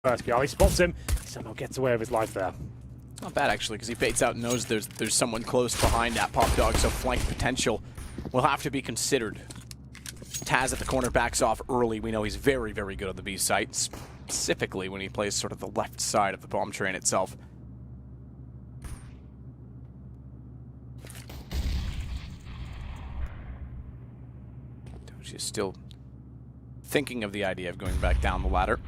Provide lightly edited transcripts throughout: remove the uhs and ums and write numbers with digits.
First PGL, he spots him, he somehow gets away with his life there. Not bad actually, because he baits out and knows there's someone close behind that pop dog, so flank potential will have to be considered. Taz at the corner backs off early. We know he's very, very good on the B site, specifically when he plays sort of the left side of the bomb train itself. She's still thinking of the idea of going back down the ladder.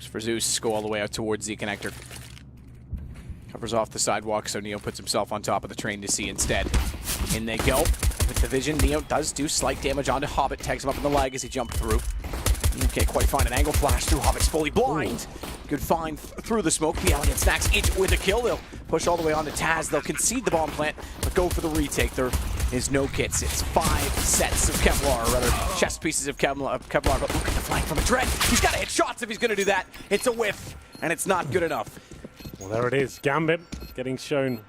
For Zeus, go all the way out towards Z connector. Covers off the sidewalk, so Neo puts himself on top of the train to see instead. In they go. With the vision, Neo does do slight damage onto Hobbit, tags him up in the leg as he jumped through. Can't quite find an angle flash through. Hobbit's fully blind. Good find through the smoke. PGL gets Snacks each with a kill. They'll push all the way onto Taz. They'll concede the bomb plant, but go for the retake. There is no kits. It's 5 sets of Kevlar, or rather chest pieces of Kevlar. But look at the flank from a Dread. He's got to hit shots if he's going to do that. It's a whiff, and it's not good enough. Well, there it is. Gambit getting shown,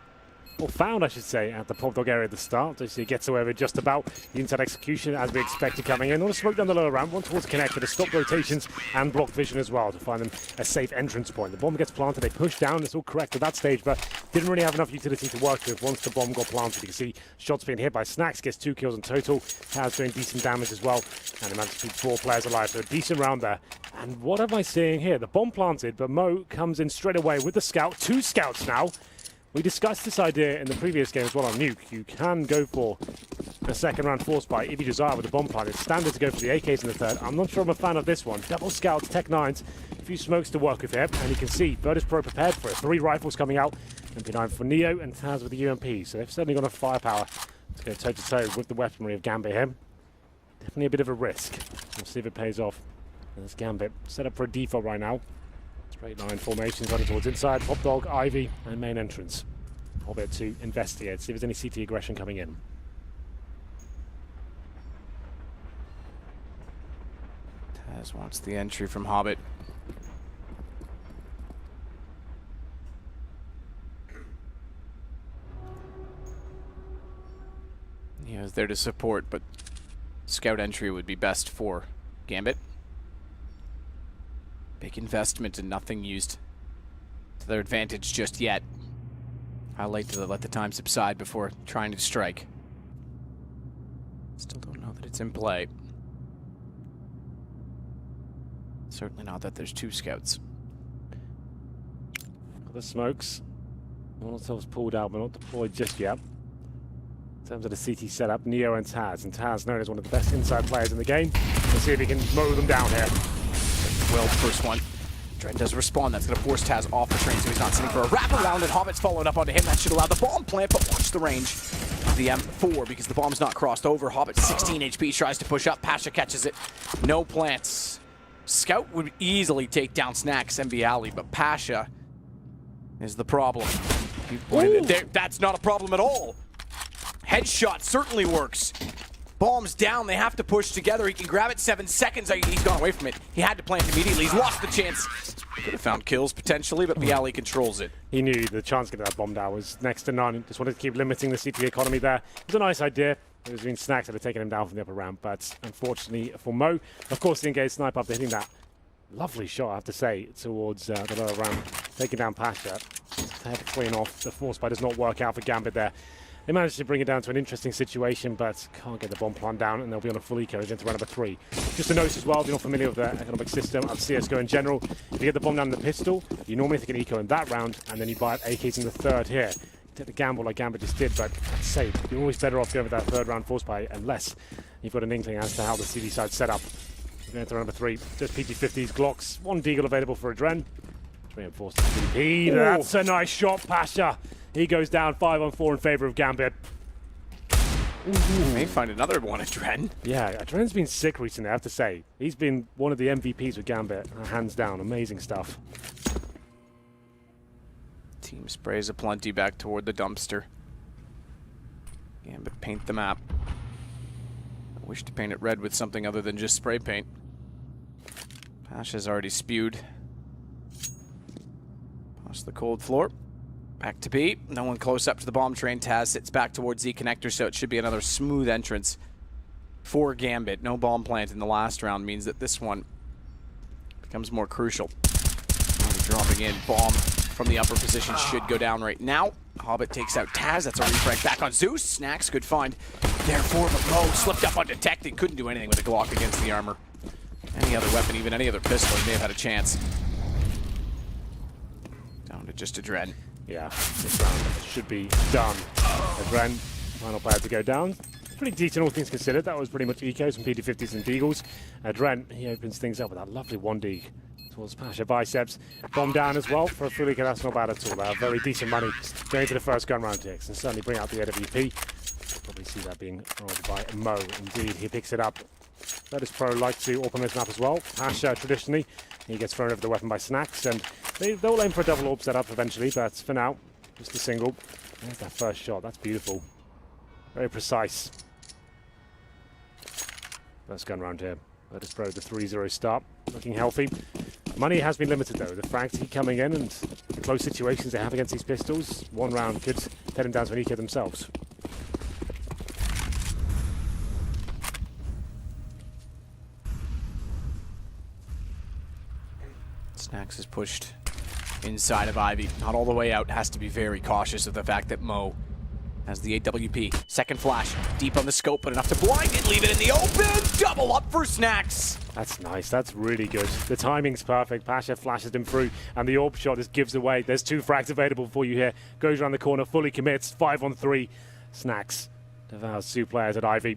or found, I should say, at the pop dog area at the start. So he gets away with just about the inside execution as we expected coming in. On a smoke down the lower ramp, one towards connector to stop rotations and block vision as well to find them a safe entrance point. The bomb gets planted, they push down, it's all correct at that stage, but didn't really have enough utility to work with once the bomb got planted. You can see shots being hit by Snacks, gets 2 kills in total. Taz doing decent damage as well, and he managed to keep 4 players alive, so a decent round there. And what am I seeing here? The bomb planted, but Mo comes in straight away with the scout. 2 scouts now. We discussed this idea in the previous game as well on Nuke. You can go for a second round force bite if you desire with the bomb plant. It's standard to go for the AKs in the third. I'm not sure I'm a fan of this one. Double scouts, Tech 9s, a few smokes to work with here, and you can see Virtus.pro prepared for it. 3 rifles coming out, MP9 for Neo and Taz with the UMP. So they've certainly got enough firepower to go toe-to-toe with the weaponry of Gambit here. Definitely a bit of a risk. We'll see if it pays off. There's Gambit set up for a default right now. Straight line formations running towards inside. Pop dog, Ivy, and main entrance. Hobbit to investigate, see if there's any CT aggression coming in. Taz wants the entry from Hobbit. Neo's there to support, but scout entry would be best for Gambit. Big investment and nothing used to their advantage just yet. How late to let the time subside before trying to strike? Still don't know that it's in play. Certainly not that there's 2 scouts. The smokes. Molotov's pulled out, but not deployed just yet. In terms of the CT setup, Neo and Taz known as one of the best inside players in the game. Let's see if he can mow them down here. Well, first one. Dread does respond. That's going to force Taz off the train, so he's not sitting for a wraparound, and Hobbit's following up onto him. That should allow the bomb plant, but watch the range of the M4 because the bomb's not crossed over. Hobbit, 16 HP, tries to push up. Pasha catches it. No plants. Scout would easily take down Snacks and Alley, but Pasha is the problem. That's not a problem at all. Headshot certainly works. Bomb's down, they have to push together. He can grab it 7 seconds. He's gone away from it. He had to plant immediately. He's lost the chance. Could have found kills potentially, but Alley controls it. He knew the chance to get that bomb down was next to none. Just wanted to keep limiting the CT economy there. It was a nice idea. It was been Snacks that had taken him down from the upper ramp, but unfortunately for Mo, of course, the engaged sniper after hitting that lovely shot, I have to say, towards the lower ramp, taking down Pasha. They had to clean off. The force bite does not work out for Gambit there. They managed to bring it down to an interesting situation, but can't get the bomb plant down, and they'll be on a full eco into round number 3. Just a note as well, if you're not familiar with the economic system of CSGO in general, if you get the bomb down in the pistol, you normally take an eco in that round, and then you buy AKs in the third here. Take the gamble like Gambit just did, but I'd say you're always better off going with that third round force buy unless you've got an inkling as to how the CD side's set up. We're going to round number 3, just PT50s, Glocks, 1 Deagle available for Adren. Reinforced CP, that's a nice shot, Pasha. He goes down 5-on-4 in favor of Gambit. Ooh. May find another one, Adren. Yeah, Adren's been sick recently, I have to say. He's been one of the MVPs with Gambit, hands down. Amazing stuff. Team sprays aplenty back toward the dumpster. Gambit paint the map. I wish to paint it red with something other than just spray paint. Pasha's already spewed. Across the cold floor. Back to B. No one close up to the bomb train. Taz sits back towards Z connector, so it should be another smooth entrance for Gambit. No bomb plant in the last round means that this one becomes more crucial. Dropping in. Bomb from the upper position should go down right now. Hobbit takes out Taz. That's a refrag back on Zeus. Snacks, good find. Therefore, but Mo slipped up undetected. Couldn't do anything with a Glock against the armor. Any other weapon, even any other pistol, he may have had a chance. Down to just a Dren. Yeah, this round should be done. Dren, final player to go down. Pretty decent, all things considered. That was pretty much ecos from PD50s and Deagles. Dren, he opens things up with that lovely 1D towards Pasha Biceps. Bomb down as well for a fully that's not bad at all. Very decent money going to the first gun round ticks and certainly bring out the AWP. Probably see that being rolled by Mo. Indeed, he picks it up. Virtus.pro like to open this map as well. Pasha, traditionally, he gets thrown over the weapon by Snacks, and they'll aim for a double orb setup eventually, but for now, just a single. There's that first shot. That's beautiful. Very precise. First gun round here. Virtus.pro, the 3-0 start. Looking healthy. Money has been limited though. The frags coming in and the close situations they have against these pistols. One round could head them down to an eco themselves. Snacks is pushed inside of Ivy. Not all the way out. Has to be very cautious of the fact that Mo has the AWP. Second flash. Deep on the scope, but enough to blind it. Leave it in the open. Double up for Snacks. That's nice. That's really good. The timing's perfect. Pasha flashes him through, and the orb shot just gives away. There's two frags available for you here. Goes around the corner, fully commits. 5-on-3. Snacks devours two players at Ivy.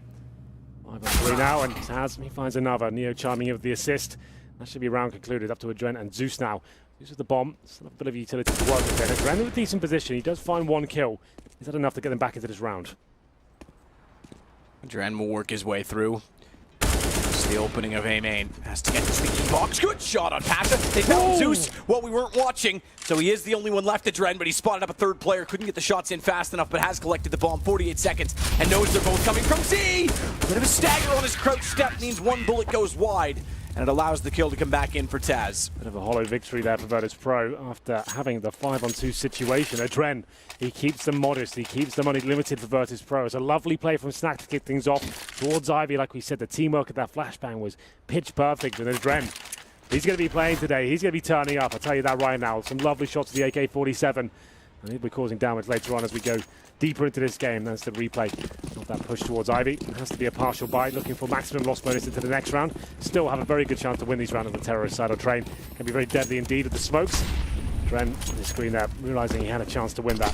5-on-3 now, and Taz, he finds another. Neo chiming in with the assist. That should be round concluded. Up to a Dren and Zeus now. Zeus with the bomb. Still a bit of utility to work with there. Dren with a decent position. He does find one kill. Is that enough to get them back into this round? Dren will work his way through. It's the opening of A main. Has to get to the key box. Good shot on Pasha. They found Zeus while we weren't watching, so he is the only one left at Dren, but he spotted up a third player. Couldn't get the shots in fast enough, but has collected the bomb. 48 seconds, and knows they're both coming from Z. A bit of a stagger on his crouch step means one bullet goes wide, and it allows the kill to come back in for Taz. Bit of a hollow victory there for Virtus.pro after having the 5-on-2 situation. Dren, he keeps them modest. He keeps the money limited for Virtus.pro. It's a lovely play from Snack to kick things off towards Ivy. Like we said, the teamwork at that flashbang was pitch perfect. And then Dren, he's going to be playing today. He's going to be turning up. I'll tell you that right now. Some lovely shots to the AK-47. And he'll be causing damage later on as we go deeper into this game. That's the replay of that push towards Ivy. It has to be a partial bite, looking for maximum loss bonus into the next round. Still have a very good chance to win these rounds on the terrorist side of train. Can be very deadly indeed with the smokes. Dren on the screen there, realizing he had a chance to win that.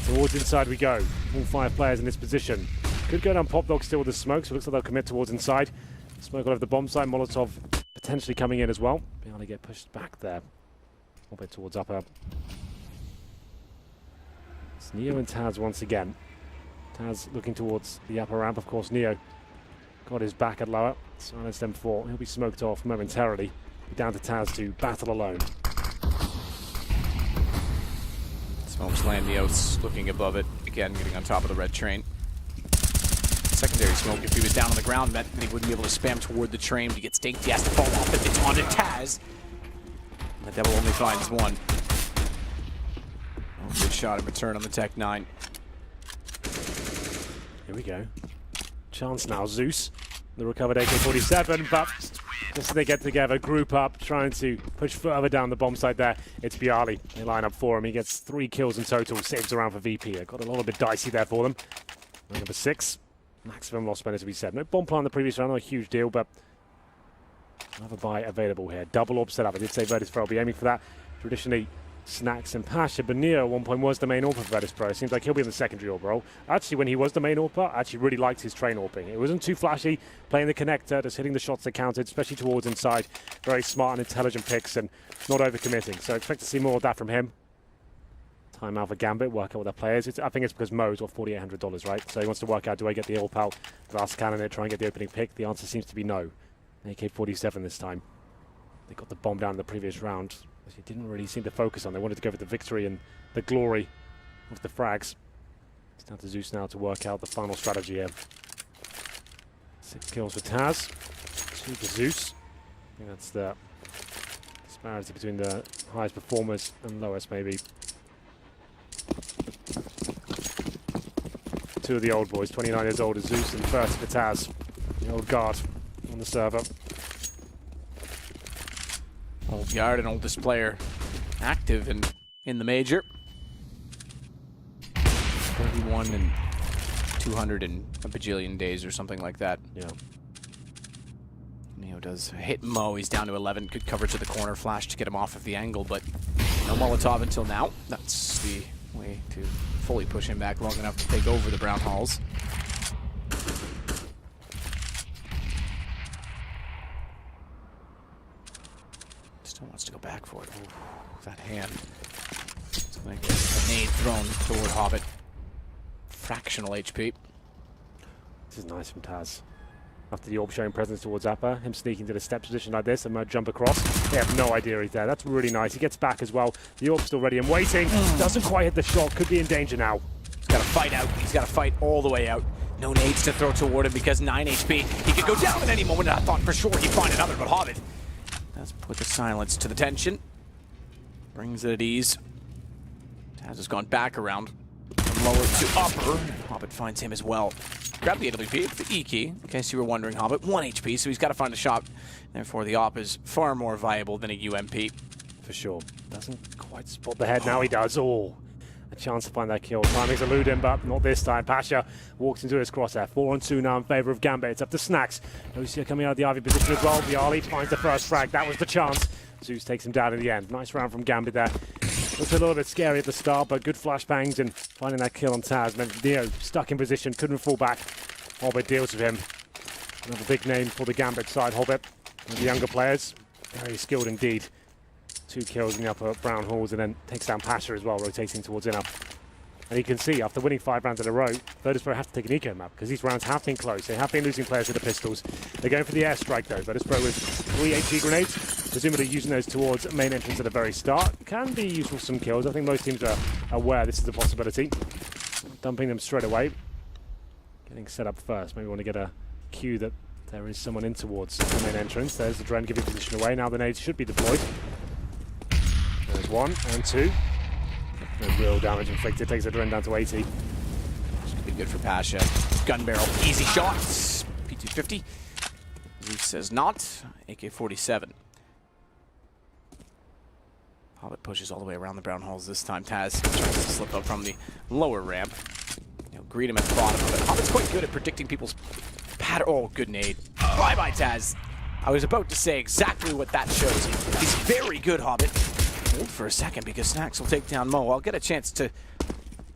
Towards inside we go. All 5 players in this position. Could go down Pop Dog still with the smokes, so it looks like they'll commit towards inside. Smoke all over the bomb site. Molotov potentially coming in as well. Be able to get pushed back there. A little bit towards upper. It's Neo and Taz once again. Taz looking towards the upper ramp. Of course, Neo got his back at lower. Silenced them 4. He'll be smoked off momentarily. Be down to Taz to battle alone. Smokes land. Neo's looking above it. Again, getting on top of the red train. Secondary smoke, if he was down on the ground, meant he wouldn't be able to spam toward the train. He gets dinked. He has to fall off it. It's on to Taz. The Devil only finds one. Oh, good shot in return on the Tech 9. Here we go. Chance now, Zeus. The recovered AK-47, but just as they get together, group up, trying to push further down the bomb site there. It's Bialy. They line up for him. He gets 3 kills in total, saves around for VP. It got a little bit dicey there for them. Number 6. Maximum loss bonus to be said. No bomb plant in the previous round, not a huge deal, but another buy available here. Double orb set up. I did say Virtus.pro will be aiming for that. Traditionally, Snacks and Pasha, but Neo at one point was the main AWP for Virtus.pro. It seems like he'll be in the secondary AWP role. Actually, when he was the main AWP, I actually really liked his train AWPing. It wasn't too flashy, playing the connector, just hitting the shots that counted, especially towards inside. Very smart and intelligent picks and not overcommitting. So expect to see more of that from him. Time out for Gambit, work out what their players. I think it's because Mo's got $4,800, right? So he wants to work out, do I get the AWP out, glass cannon it, try and get the opening pick? The answer seems to be no. AK-47 this time. They got the bomb down in the previous round, which they didn't really seem to focus on. They wanted to go for the victory and the glory of the frags. It's down to Zeus now to work out the final strategy here. 6 kills for Taz, 2 for Zeus. I think that's the disparity between the highest performers and lowest, maybe. Two of the old boys, 29 years old, Zeus and first Vitaz, the old guard on the server. Old guard and oldest player active in the major. 31 and 200 and a bajillion days or something like that. Yeah. Neo does hit Mo. He's down to 11. Good coverage of the corner flash to get him off of the angle, but no Molotov until now. That's the way to fully push him back long enough to take over the Brown Halls. Still wants to go back for it. Ooh, that hand. It's going to get a nade thrown toward Hobbit. Fractional HP. This is nice from Taz. After the orb showing presence towards Appa, him sneaking to the step position like this and might jump across. They have no idea he's there. That's really nice. He gets back as well. The orb's still ready and waiting. Doesn't quite hit the shot. Could be in danger now. He's got to fight out. He's got to fight all the way out. No nades to throw toward him because 9 HP. He could go down at any moment. I thought for sure he'd find another, but Hobbit does put the silence to the tension. Brings it at ease. Taz has gone back around. From lower to upper. Hobbit finds him as well. Grab the AWP, it's the E key, in case you were wondering, Hobbit. 1 HP, so he's got to find a shot. Therefore, the op is far more viable than a UMP. For sure. Doesn't quite spot the head. Now he does. Oh, a chance to find that kill. Timing's eluding, but not this time. Pasha walks into his crosshair. 4-on-2 now in favor of Gambit. It's up to Snacks. Lucia coming out of the Ivy position as well. Viali finds the first frag. That was the chance. Zeus takes him down in the end. Nice round from Gambit there. Looks a little bit scary at the start, but good flashbangs and finding that kill on Taz meant Neo stuck in position, couldn't fall back. Hobbit deals with him. Another big name for the Gambit side, Hobbit. One of the younger players, very skilled indeed. 2 kills in the upper Brown Halls and then takes down Pasha as well, rotating towards inner. And you can see, after winning 5 rounds in a row, Virtus.pro have to take an eco map, because these rounds have been close. They have been losing players with the pistols. They're going for the airstrike though. Virtus.pro with 3 HG grenades, presumably using those towards main entrance at the very start. Can be useful for some kills. I think most teams are aware this is a possibility. Dumping them straight away. Getting set up first. Maybe want to get a cue that there is someone in towards the main entrance. There's the Dren giving position away. Now the nades should be deployed. There's 1 and 2. No real damage inflicted. Takes the Dren down to 80. This could be good for Pasha. Gun barrel, easy shots. P250. Zeus says not. AK-47. Hobbit pushes all the way around the Brown Halls this time. Taz tries to slip up from the lower ramp. He'll greet him at the bottom of it. Hobbit's quite good at predicting people's pattern. Oh, good nade. Bye-bye, Taz. I was about to say exactly what that shows. He's very good, Hobbit. Hold for a second because Snacks will take down Mo. I'll get a chance to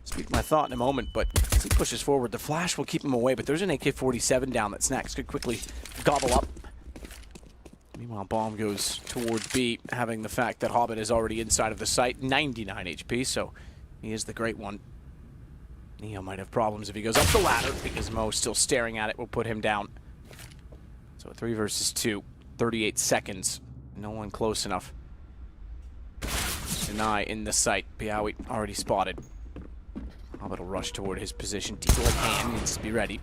speak my thought in a moment, but as he pushes forward, the flash will keep him away, but there's an AK-47 down that Snacks could quickly gobble up. Meanwhile, bomb goes towards B, having the fact that Hobbit is already inside of the site, 99 HP, so he is the great one. Neo might have problems if he goes up the ladder, because Mo still staring at it will put him down. So 3 versus 2, 38 seconds, no one close enough. Deny in the site. Piawi already spotted. Hobbit will rush toward his position. Decoy hand needs to be ready.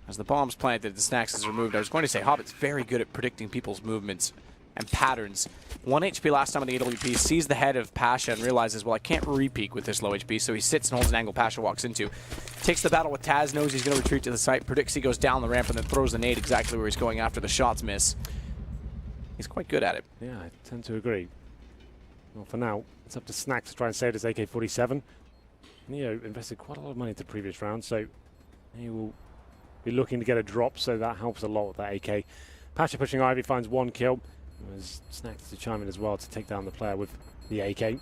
As the bomb's planted and Snacks is removed, I was going to say Hobbit's very good at predicting people's movements and patterns. 1 HP last time on the AWP, sees the head of Pasha and realizes, well, I can't re-peek with this low HP, so he sits and holds an angle Pasha walks into. Takes the battle with Taz, knows he's going to retreat to the site, predicts he goes down the ramp and then throws the nade exactly where he's going after the shots miss. He's quite good at it. Yeah, I tend to agree. Well, for now, it's up to Snacks to try and save his AK-47. Neo invested quite a lot of money into the previous round, so he will be looking to get a drop, so that helps a lot with that AK. Pasha pushing Ivy finds 1 kill. As Snacks to chime in as well to take down the player with the AK.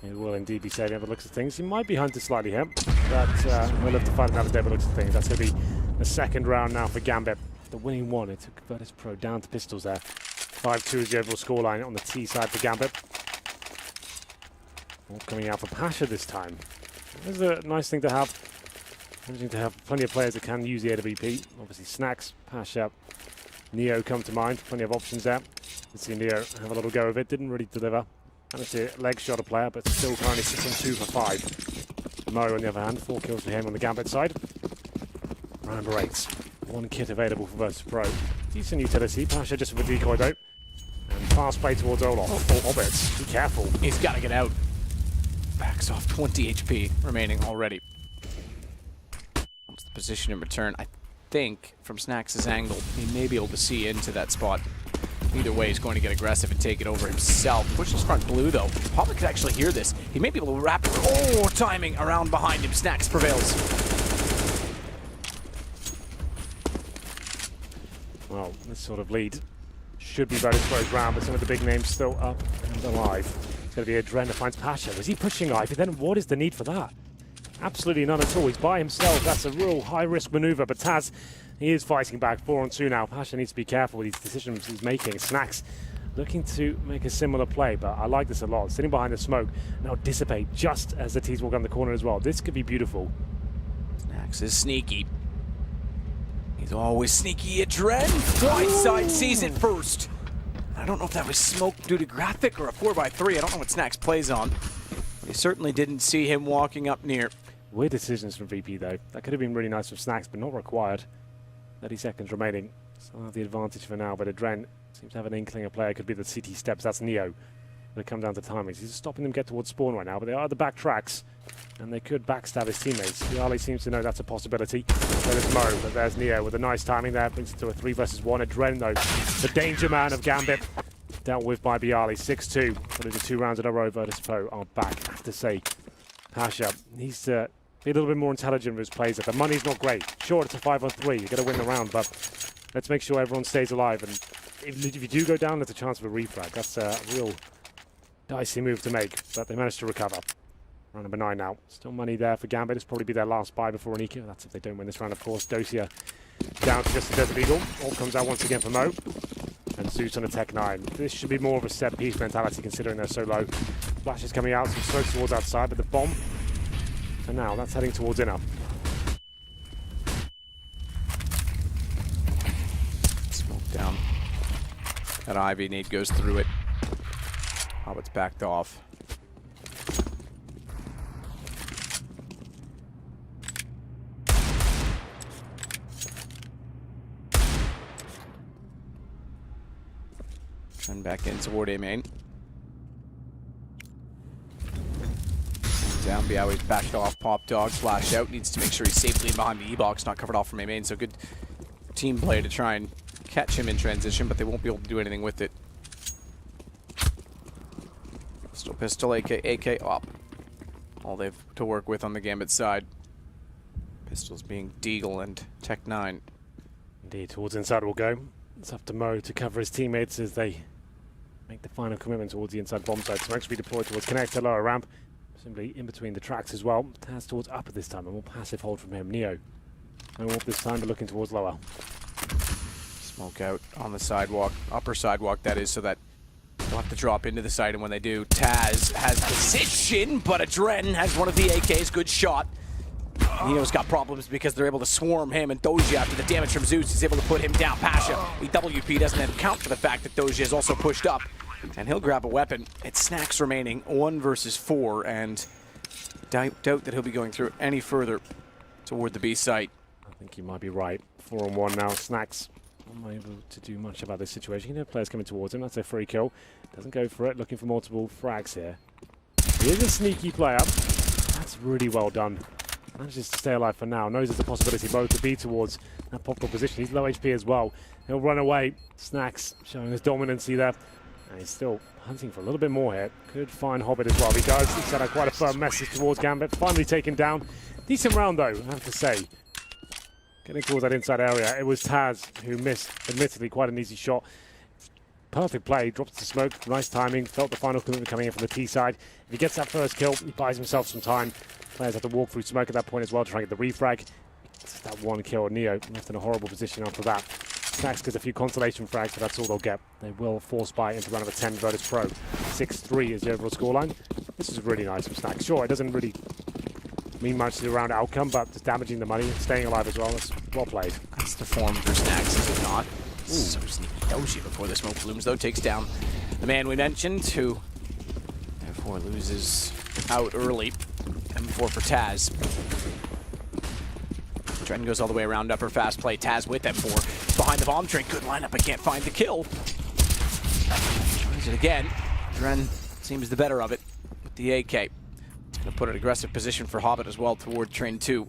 He will indeed be saving by the looks of things. He might be hunted slightly here, but we'll have to find another day by the looks of things. That's going to be the 2nd round now for Gambit. The winning 1, it took Virtus.pro down to pistols there. 5-2 is the overall scoreline on the T side for Gambit. All coming out for Pasha this time. This is a nice thing to have. Interesting to have plenty of players that can use the AWP. Obviously Snacks, Pasha, Neo come to mind. Plenty of options there. Let's see Neo have a little go of it. Didn't really deliver. Managed to leg shot a player, but still currently sits on 2 for 5. Mo, on the other hand, 4 kills for him on the Gambit side. Round number 8. 1 kit available for Virtus.pro. Decent utility. Pasha just with a decoy though. And fast play towards Olaf. Oh, Hobbits, be careful. He's got to get out. Backs off 20 HP remaining already. What's the position in return? I think from Snax' angle, he may be able to see into that spot. Either way, he's going to get aggressive and take it over himself. Pushes front blue, though. Hobbit could actually hear this. He may be able to wrap it. Oh, timing around behind him. Snax prevails. Well, this sort of lead should be Virtus.pro's round, but some of the big names still up and alive. It's going to be Adren that finds Pasha. Was he pushing Ivy? Then what is the need for that? Absolutely none at all. He's by himself. That's a real high-risk maneuver, but Taz, he is fighting back 4-on-2 now. Pasha needs to be careful with these decisions he's making. Snax looking to make a similar play, but I like this a lot. Sitting behind the smoke, now dissipate just as the T's walk on the corner as well. This could be beautiful. Snax is sneaky. He's always sneaky. Adren, Whiteside sees it first. I don't know if that was smoke due to graphic or a 4x3. I don't know what Snax plays on. He certainly didn't see him walking up near. Weird decisions from VP though. That could have been really nice from Snax, but not required. 30 seconds remaining. Still have the advantage for now, but Adren seems to have an inkling a player could be the CT steps. That's Neo. It'll come down to timings. He's stopping them get towards spawn right now, but they are at the back tracks, and they could backstab his teammates. Bialy seems to know that's a possibility. So there's Mo, but there's Neo with a nice timing there. Brings it to a 3 versus 1. Adren, though, the danger man of Gambit, dealt with by Bialy. 6-2. But the 2 rounds in a row, Virtus.pro are back. I have to say, Pasha needs to be a little bit more intelligent with his plays. The money's not great. Sure, it's a 5-on-3. You've got to win the round, but let's make sure everyone stays alive. And if you do go down, there's a chance of a refrag. That's a real dicey move to make, but they managed to recover. Round number 9 now. Still money there for Gambit. It's probably be their last buy before an eco. That's if they don't win this round, of course. Dosia down to just a Desert Eagle. All comes out once again for Mo. And Zeus on a Tech 9. This should be more of a set piece mentality considering they're so low. Flash is coming out, some smoke towards outside, but the bomb, for now, that's heading towards inner. Smoke down. That Ivy nade goes through it. Hobbit's backed off. Turn back in toward A main. Down, Bialy's backed off. Pop Dog flash out. Needs to make sure he's safely behind the E-box, not covered off from A main. So good team play to try and catch him in transition, but they won't be able to do anything with it. Pistol, AK up. All they've to work with on the Gambit side. Pistols being Deagle and Tech 9. Indeed, towards inside we'll go. It's up to Mo to cover his teammates as they make the final commitment towards the inside bomb site. Smoke should be deployed towards connector, lower ramp. Simply in between the tracks as well. Taz towards upper this time, a more passive hold from him. Neo. No warp this time, but looking towards lower. Smoke out on the sidewalk, upper sidewalk that is, so that they'll have to drop into the site, and when they do, Taz has position, but Adren has one of the AKs. Good shot. Neo's got problems because they're able to swarm him, and Doja, after the damage from Zeus, is able to put him down. Pasha, the WP doesn't account for the fact that Doja is also pushed up, and he'll grab a weapon. It's Snax remaining, 1 versus 4, and doubt that he'll be going through any further toward the B site. I think you might be right. 4-on-1 now. Snax not able to do much about this situation. You know, players coming towards him. That's a free kill. Doesn't go for it. Looking for multiple frags here. He is a sneaky player. That's really well done. Manages to stay alive for now. Knows there's a possibility both to be towards that popcorn position. He's low HP as well. He'll run away. Snax showing his dominancy there. And he's still hunting for a little bit more here. Could find Hobbit as well. He does. He sent out quite a firm message towards Gambit. Finally taken down. Decent round though, I have to say. Getting towards that inside area. It was Taz who missed, admittedly, quite an easy shot. Perfect play. Drops the smoke. Nice timing. Felt the final commitment coming in from the T side. If he gets that first kill, he buys himself some time. Players have to walk through smoke at that point as well to try and get the refrag. It's that one kill. Neo left in a horrible position after that. Snax gets a few consolation frags, but that's all they'll get. They will force buy into round number 10 Virtus.pro. 6-3 is the overall scoreline. This is really nice from Snax. Sure, it doesn't really mean much to the round outcome, but just damaging the money, staying alive as well. That's well played. That's the form for Snax, is it not? Ooh. So sneaky. Doji before the smoke blooms, though, takes down the man we mentioned, who therefore loses out early. M4 for Taz. Dren goes all the way around upper, fast play. Taz with M4 behind the bomb train. Good lineup, but can't find the kill. Trying it again. Dren seems the better of it with the AK. It's going to put an aggressive position for Hobbit as well toward train 2.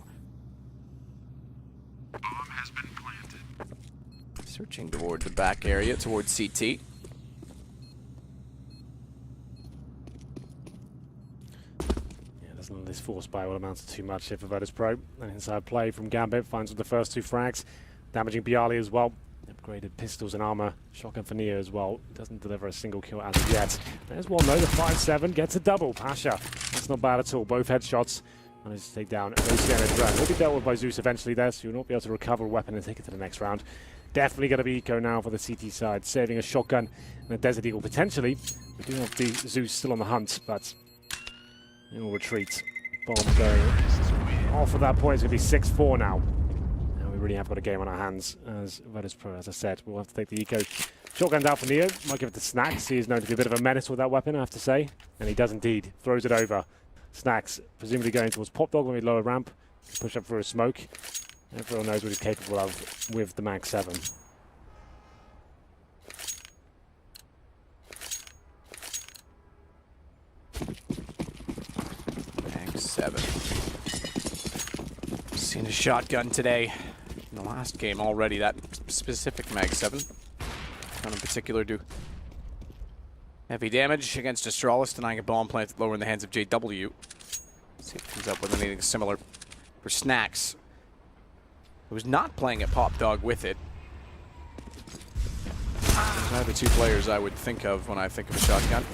Bomb has been planted. Searching toward the back area, towards CT. Yeah, doesn't let this force buy what amounts to too much here for Virtus.pro. An inside play from Gambit finds with the first 2 frags, damaging Bialy as well. Upgraded pistols and armor. Shotgun for Neo as well. Doesn't deliver a single kill as of yet. There's one though, the 5-7 gets a double. Pasha, that's not bad at all. Both headshots. Manages to take down Ocean and Dren. Will be dealt with by Zeus eventually there, so you'll not be able to recover a weapon and take it to the next round. Definitely going to be eco now for the CT side, saving a shotgun and a Desert Eagle potentially. We do have the Zeus still on the hunt, but he'll retreat. Bomb going off at that point. It's going to be 6-4 now. And we really have got a game on our hands as Virtus.pro. As I said, we'll have to take the eco. Shotgun down for Neo. Might give it to Snacks. He is known to be a bit of a menace with that weapon, I have to say. And he does indeed. Throws it over. Snacks presumably going towards Pop Dog when we lower ramp. Push up through a smoke. Everyone knows what he's capable of with the Mag 7. Mag 7. Seen a shotgun today in the last game already. That specific Mag 7. One in particular do heavy damage against Astralis, denying a bomb plant lower in the hands of JW. See if he comes up with anything similar for Snacks, who was not playing at Pop Dog with it. Those are the 2 players I would think of when I think of a shotgun.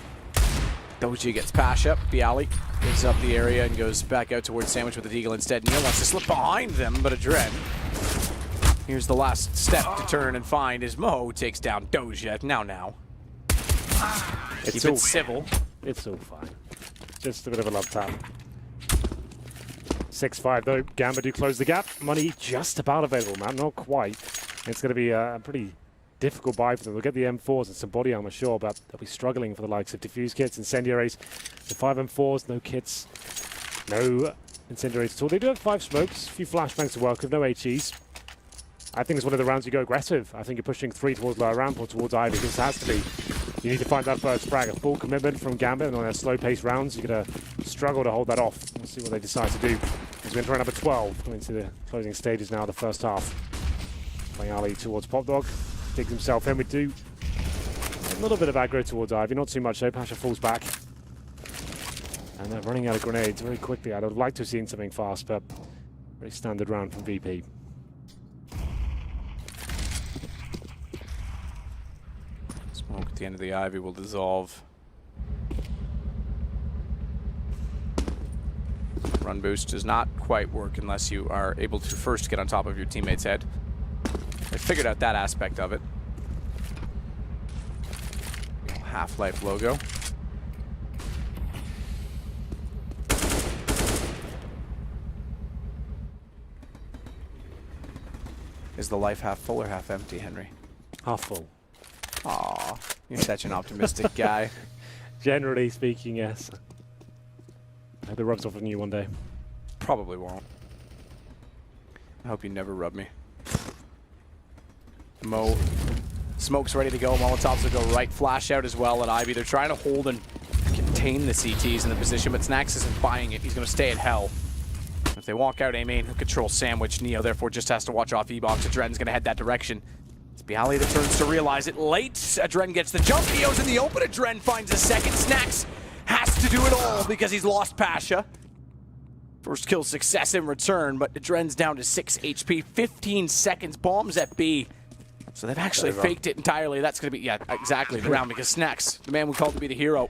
Doji gets Pasha. Bialy gives up the area and goes back out towards Sandwich with the Deagle instead. Neil wants to slip behind them, but a Dren. Here's the last step to turn and find as Mo takes down Doja. Now. Keep it civil. It's all fine. Just a bit of a love tap. 6-5 though. Gambit do close the gap. Money just about available, man. Not quite. It's going to be a pretty difficult buy for them. They'll get the M4s and some body armor, sure, but they'll be struggling for the likes of defuse kits, incendiaries. The 5 M4s, no kits, no incendiaries at all. They do have 5 smokes, a few flashbangs to work with, no HEs. I think it's one of the rounds you go aggressive. I think you're pushing 3 towards lower ramp or towards Ivy. This has to be. You need to find that first frag. A full commitment from Gambit, and on their slow-paced rounds, you're going to struggle to hold that off. We'll see what they decide to do. He's going to try number 12, coming to the closing stages now of the first half. Playing Ali towards Pop Dog. Digs himself in. We do a little bit of aggro towards Ivy, not too much though. Pasha falls back. And they're running out of grenades very quickly. I'd like to have seen something fast, but very standard round from VP. Smoke at the end of the Ivy will dissolve. Run boost does not quite work unless you are able to first get on top of your teammate's head. I figured out that aspect of it. Half-Life logo. Is the life half full or half empty, Henry? Half full. Aw, you're such an optimistic guy. Generally speaking, yes. I hope it rubs off on you one day. Probably won't. I hope you never rub me. Mo, smoke's ready to go. Molotovs will go right. Flash out as well at Ivy. They're trying to hold and contain the CTs in the position, but Snacks isn't buying it. He's going to stay at Hell. If they walk out A main, he'll control Sandwich. Neo therefore just has to watch off E-Box. Adren's going to head that direction. It's Bialy that turns to realize it late. Adren gets the jump. Neo's in the open. Adren finds a second. Snacks has to do it all because he's lost Pasha. First kill success in return, but Adren's down to 6 HP. 15 seconds. Bombs at B. So they've actually faked it entirely. That's going to be, yeah, exactly, the round, because Snacks, the man we called to be the hero,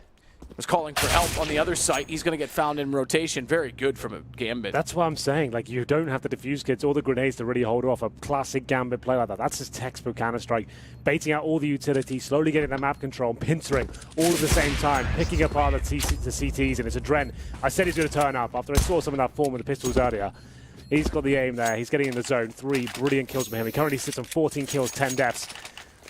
was calling for help on the other site. He's going to get found in rotation. Very good from a Gambit. That's what I'm saying. Like, you don't have the defuse kits or the grenades to really hold off a classic Gambit play like that. That's just textbook Counter-Strike. Baiting out all the utility, slowly getting the map control, pincering all at the same time, picking apart the CTs, and it's Adren. I said he's going to turn up after I saw some of that form with the pistols earlier. He's got the aim there. He's getting in the zone. 3 brilliant kills from him. He currently sits on 14 kills, 10 deaths.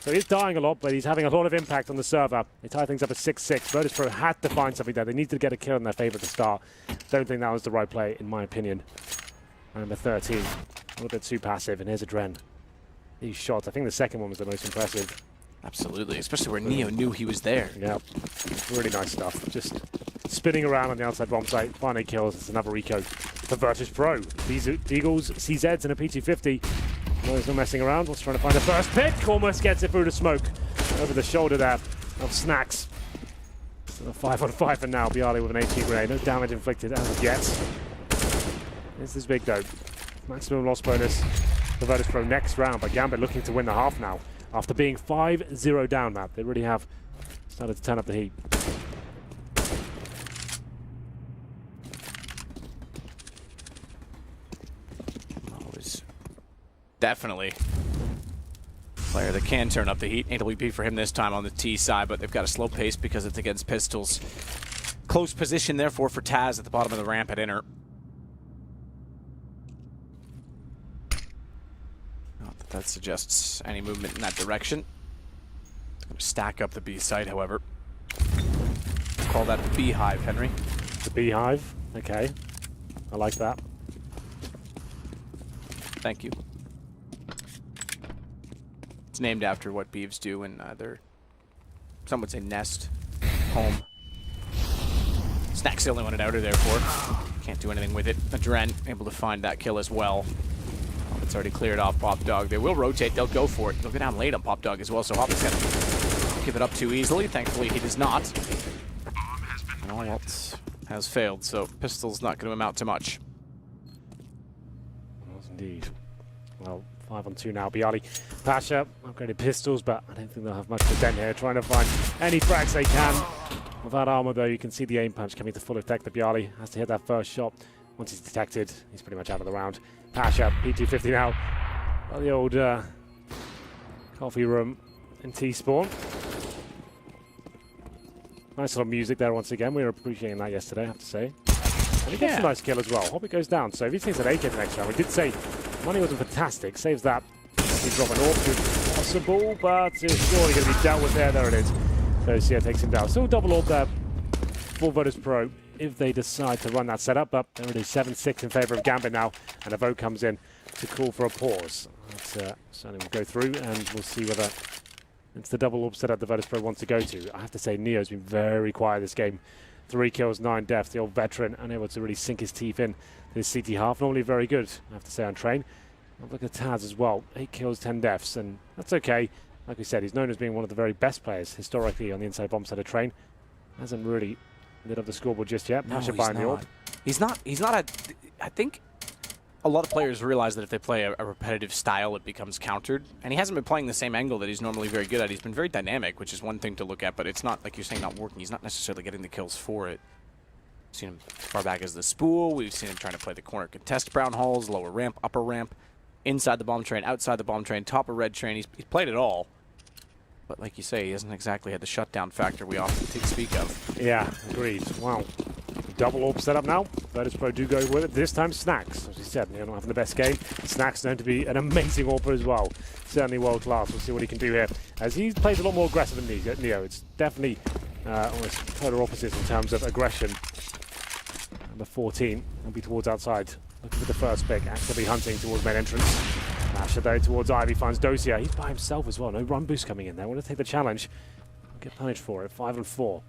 So he's dying a lot, but he's having a lot of impact on the server. They tie things up at 6-6. Virtus.pro had to find something there. They needed to get a kill in their favor at the start. Don't think that was the right play, in my opinion. And number 13. A little bit too passive, and here's Adren. These shots. I think the second one was the most impressive. Absolutely, especially where Neo knew he was there. Yeah, really nice stuff. Just spinning around on the outside bomb site, finally kills. It's another eco for Virtus.pro. These Eagles, CZs, and a PT50. There's no messing around. What's trying to find the first pick? Almost gets it through the smoke. Over the shoulder there of Snacks. So a 5-on-5 for now. Bialy with an HE grenade. No damage inflicted as of yet. This is big though. Maximum loss bonus for Virtus.pro next round. But Gambit looking to win the half now. After being 5-0 down, Matt. They really have started to turn up the heat. Definitely. Player that can turn up the heat. AWP for him this time on the T side, but they've got a slow pace because it's against pistols. Close position, therefore, for Taz at the bottom of the ramp at inner. Not that that suggests any movement in that direction. Going to stack up the B site, however. Call that the beehive, Henry. The beehive? Okay. I like that. Thank you. It's named after what beeves do in their, some would say, nest, home. Snack's the only one at outer, therefore. Can't do anything with it. Adren able to find that kill as well. It's already cleared off Pop Dog. They will rotate. They'll go for it. They'll go down late on Pop Dog as well, so Hop's going to give it up too easily. Thankfully, he does not. And all else has failed, so pistol's not going to amount to much. Was indeed. Well, 5-on-2 now. Bialy, Pasha, upgraded pistols, but I don't think they'll have much to dent here. Trying to find any frags they can. Without armor, though, you can see the aim punch coming to full effect. The Bialy has to hit that first shot. Once he's detected, he's pretty much out of the round. Pasha, P250 now. Well, the old coffee room in T-Spawn. Nice little music there once again. We were appreciating that yesterday, I have to say. And he gets a nice kill as well. Hobbit goes down. So if he takes an AK the next round, we did say money wasn't fantastic. Saves that. He's dropping off. Possible, but it's surely going to be dealt with there. There it is. So yeah, takes him down. Still double orb there for Virtus.pro if they decide to run that setup. But there it is, 7-6 in favor of Gambit now. And a vote comes in to call for a pause. That certainly will go through, and we'll see whether it's the double orb setup the Virtus.pro wants to go to. I have to say, Neo's been very quiet this game. 3 kills, 9 deaths. The old veteran unable to really sink his teeth in this CT half. Normally very good, I have to say, on train. Look at Taz as well. 8 kills, 10 deaths, and that's okay. Like we said, he's known as being one of the very best players historically on the inside bomb side of train. Hasn't really lit up the scoreboard just yet. No, Pasha buying the orb. He's not I think a lot of players realize that if they play a repetitive style, it becomes countered. And he hasn't been playing the same angle that he's normally very good at. He's been very dynamic, which is one thing to look at, but it's not, like you're saying, not working. He's not necessarily getting the kills for it. We've seen him as far back as the spool. We've seen him trying to play the corner contest brown halls, lower ramp, upper ramp, inside the bomb train, outside the bomb train, top of red train. He's played it all. But like you say, he hasn't exactly had the shutdown factor we often speak of. Yeah, agreed. Wow. Double orb setup now. Virtus.pro do go with it. This time Snacks. As you said, they're not having the best game. Snacks known to be an amazing orber as well. Certainly world class. We'll see what he can do here. As he plays a lot more aggressive than Neo. It's definitely almost polar opposites in terms of aggression. Number 14 will be towards outside. Looking for the first pick. Actively hunting towards main entrance. Masher though towards Ivy finds Dosia. He's by himself as well. No run boost coming in there. Want to take the challenge. Get punished for it. 5-4.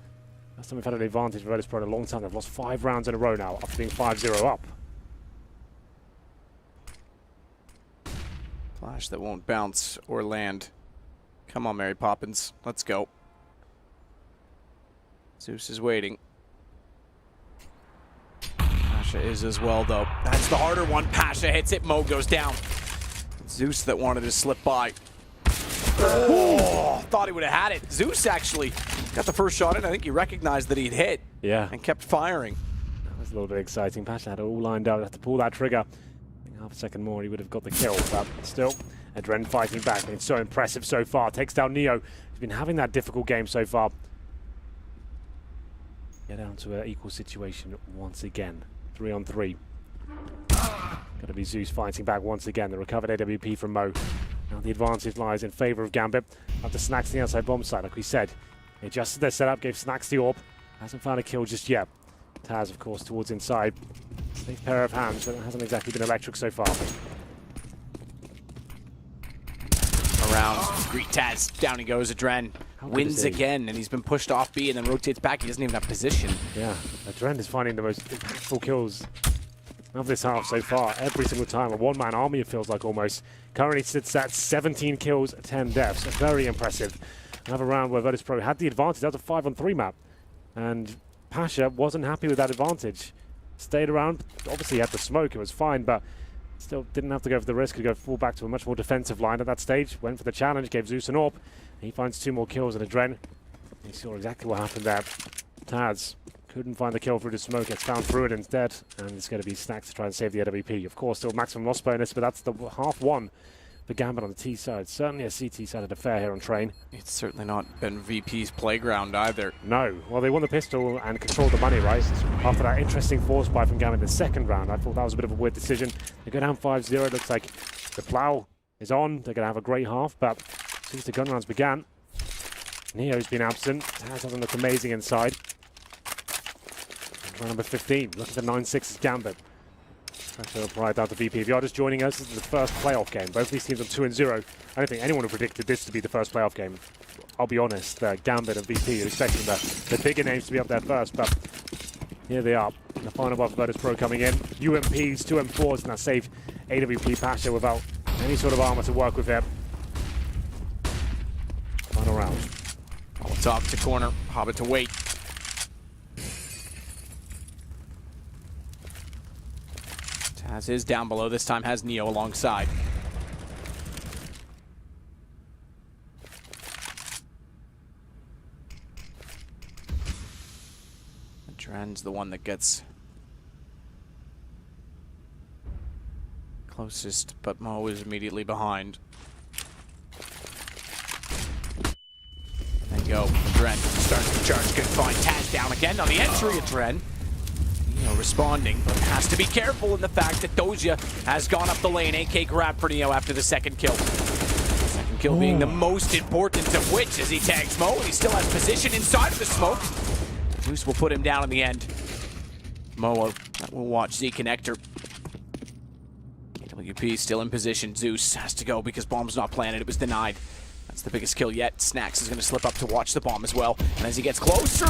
Last time we've had an advantage for Virtus.pro in a long time. They've lost 5 rounds in a row now after being 5-0 up. Flash that won't bounce or land. Come on, Mary Poppins. Let's go. Zeus is waiting. Pasha is as well, though. That's the harder one. Pasha hits it. Mo goes down. Zeus that wanted to slip by. Oh, thought he would have had it. Zeus actually got the first shot in. I think he recognized that he'd hit. Yeah. And kept firing. That was a little bit exciting. Pasha had it all lined up. Had to pull that trigger. I think half a second more, he would have got the kill. But still, Adren fighting back. And it's so impressive so far. Takes down Neo. He's been having that difficult game so far. Get down to an equal situation once again. 3-on-3. Got to be Zeus fighting back once again. The recovered AWP from Mo. Now the advantage lies in favor of Gambit. After Snacks the outside bomb side, like we said. They adjusted their setup, gave Snacks the orb. Hasn't found a kill just yet. Taz, of course, towards inside. Safe pair of hands, but it hasn't exactly been electric so far. rounds. Greet Taz. Down he goes. Adren wins again, and he's been pushed off B and then rotates back. He doesn't even have position. Yeah, Adren is finding the most impactful kills of this half so far. Every single time. A one-man army, it feels like almost. Currently sits at 17 kills, 10 deaths. Very impressive. Another round where Virtus.pro had the advantage. That was a 5-on-3 map. And Pasha wasn't happy with that advantage. Stayed around. Obviously, he had the smoke. It was fine, but still didn't have to go for the risk. Could go full back to a much more defensive line at that stage. Went for the challenge, gave Zeus an AWP. He finds 2 more kills and Adren. He saw exactly what happened there. Taz couldn't find the kill through the smoke. Gets found through it instead. And it's going to be Snacks to try and save the AWP. Of course, still maximum loss bonus, but that's the half one for Gambit on the T side. Certainly a CT side of affair here on Train. It's certainly not been VP's playground either. No. Well, they won the pistol and controlled the money, right? After that interesting force buy from Gambit in the second round, I thought that was a bit of a weird decision. They go down 5-0. It looks like the plow is on. They're going to have a great half, but since the gun rounds began, Neo's been absent. Taz doesn't look amazing inside. And round number 15. Look at the 9-6 Gambit. Pressure applied down to VP. If you're just joining us, this is the first playoff game. Both these teams are 2-0. I don't think anyone would have predicted this to be the first playoff game. I'll be honest, Gambit and VP are expecting the bigger names to be up there first, but here they are. The final bar for Virtus.pro coming in. UMPs, 2 M4s, and that saved AWP Pasha without any sort of armor to work with him. Final round. Molotov to corner, Hobbit to wait. Taz is down below, this time has Neo alongside. Adren's the one that gets closest, but Mo is immediately behind. There you go, Adren starts to charge, good find. Taz down again on the entry, Adren. Neo responding, but has to be careful in the fact that Doja has gone up the lane. AK grab for Neo after the second kill. Second kill being the most important of which as he tags Mo, and he still has position inside of the smoke. Zeus will put him down in the end. Mo will watch Z connector. KWP still in position. Zeus has to go because bomb's not planted. It was denied. That's the biggest kill yet. Snacks is going to slip up to watch the bomb as well. And as he gets closer,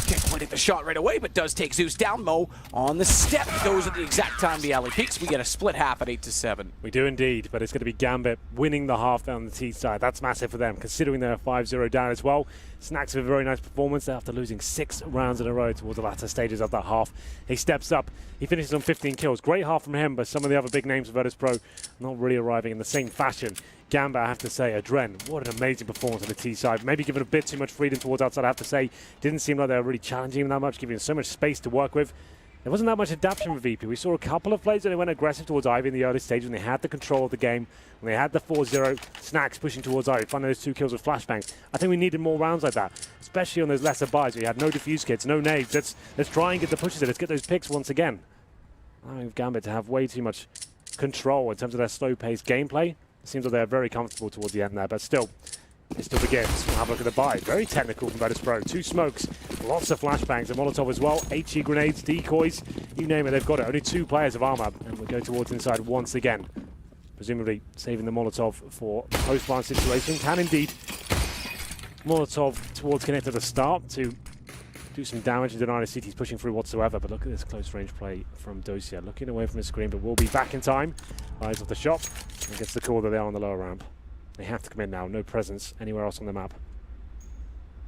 can't quite hit the shot right away, but does take Zeus down. Mo on the step goes at the exact time the alley peaks. We get a split half at 8-7. We do indeed, but it's going to be Gambit winning the half down the T side. That's massive for them, considering they're 5-0 down as well. Snacks with a very nice performance after losing 6 rounds in a row towards the latter stages of that half. He steps up. He finishes on 15 kills. Great half from him, but some of the other big names of Virtus.pro not really arriving in the same fashion. Gambit, I have to say, Adren, what an amazing performance on the T side. Maybe given a bit too much freedom towards outside, I have to say. Didn't seem like they were really challenging him that much, giving him so much space to work with. There wasn't that much adaptation with VP. We saw a couple of plays when they went aggressive towards Ivy in the early stage when they had the control of the game, when they had the 4-0 Snacks pushing towards Ivy, finding those 2 kills with flashbangs. I think we needed more rounds like that, especially on those lesser buys where you had no defuse kits, no nades. Let's try and get the pushes in. Let's get those picks once again. Allowing Gambit to have way too much control in terms of their slow-paced gameplay. It seems like they're very comfortable towards the end there, but still, it still begins. We'll have a look at the buy. Very technical from Virtus.pro. 2 smokes, lots of flashbangs, and Molotov as well. HE grenades, decoys, you name it, they've got it. Only 2 players of armor, and we go towards inside once again. Presumably saving the Molotov for post-blind situation. Can indeed Molotov towards connect at the start to do some damage and deny the CT's pushing through whatsoever, but look at this close range play from Dosia. Looking away from the screen, but will be back in time. Eyes off the shot, and gets the call that they are on the lower ramp. They have to come in now, no presence anywhere else on the map.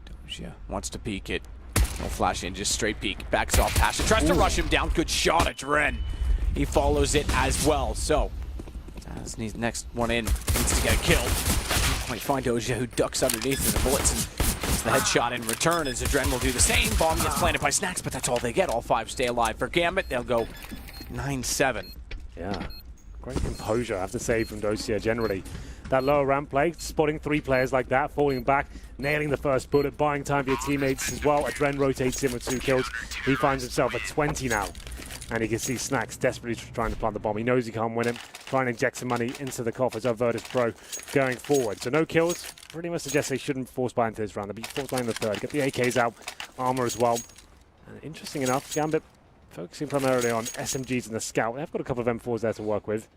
Doja wants to peek it. No flash in, just straight peek. Backs off, Pasha tries to rush him down. Good shot at Dren. He follows it as well, so Taz needs next one in. Needs to get a kill. Might find Doja who ducks underneath the bullets and gets the headshot in return as Adren will do the same. Bomb gets planted by Snacks, but that's all they get. All 5 stay alive. For Gambit, they'll go 9-7. Yeah, great composure, I have to say, from Dosia generally. That lower ramp play, spotting 3 players like that, falling back, nailing the first bullet, buying time for your teammates as well. Adren rotates in with 2 kills. He finds himself at 20 now. And he can see Snacks desperately trying to plant the bomb. He knows he can't win him. Trying to inject some money into the coffers of Virtus.pro going forward. So no kills. Pretty much suggests they shouldn't force buy into this round. They'll be force buying the third. Get the AKs out. Armor as well. And interesting enough, Gambit focusing primarily on SMGs and the Scout. They've got a couple of M4s there to work with.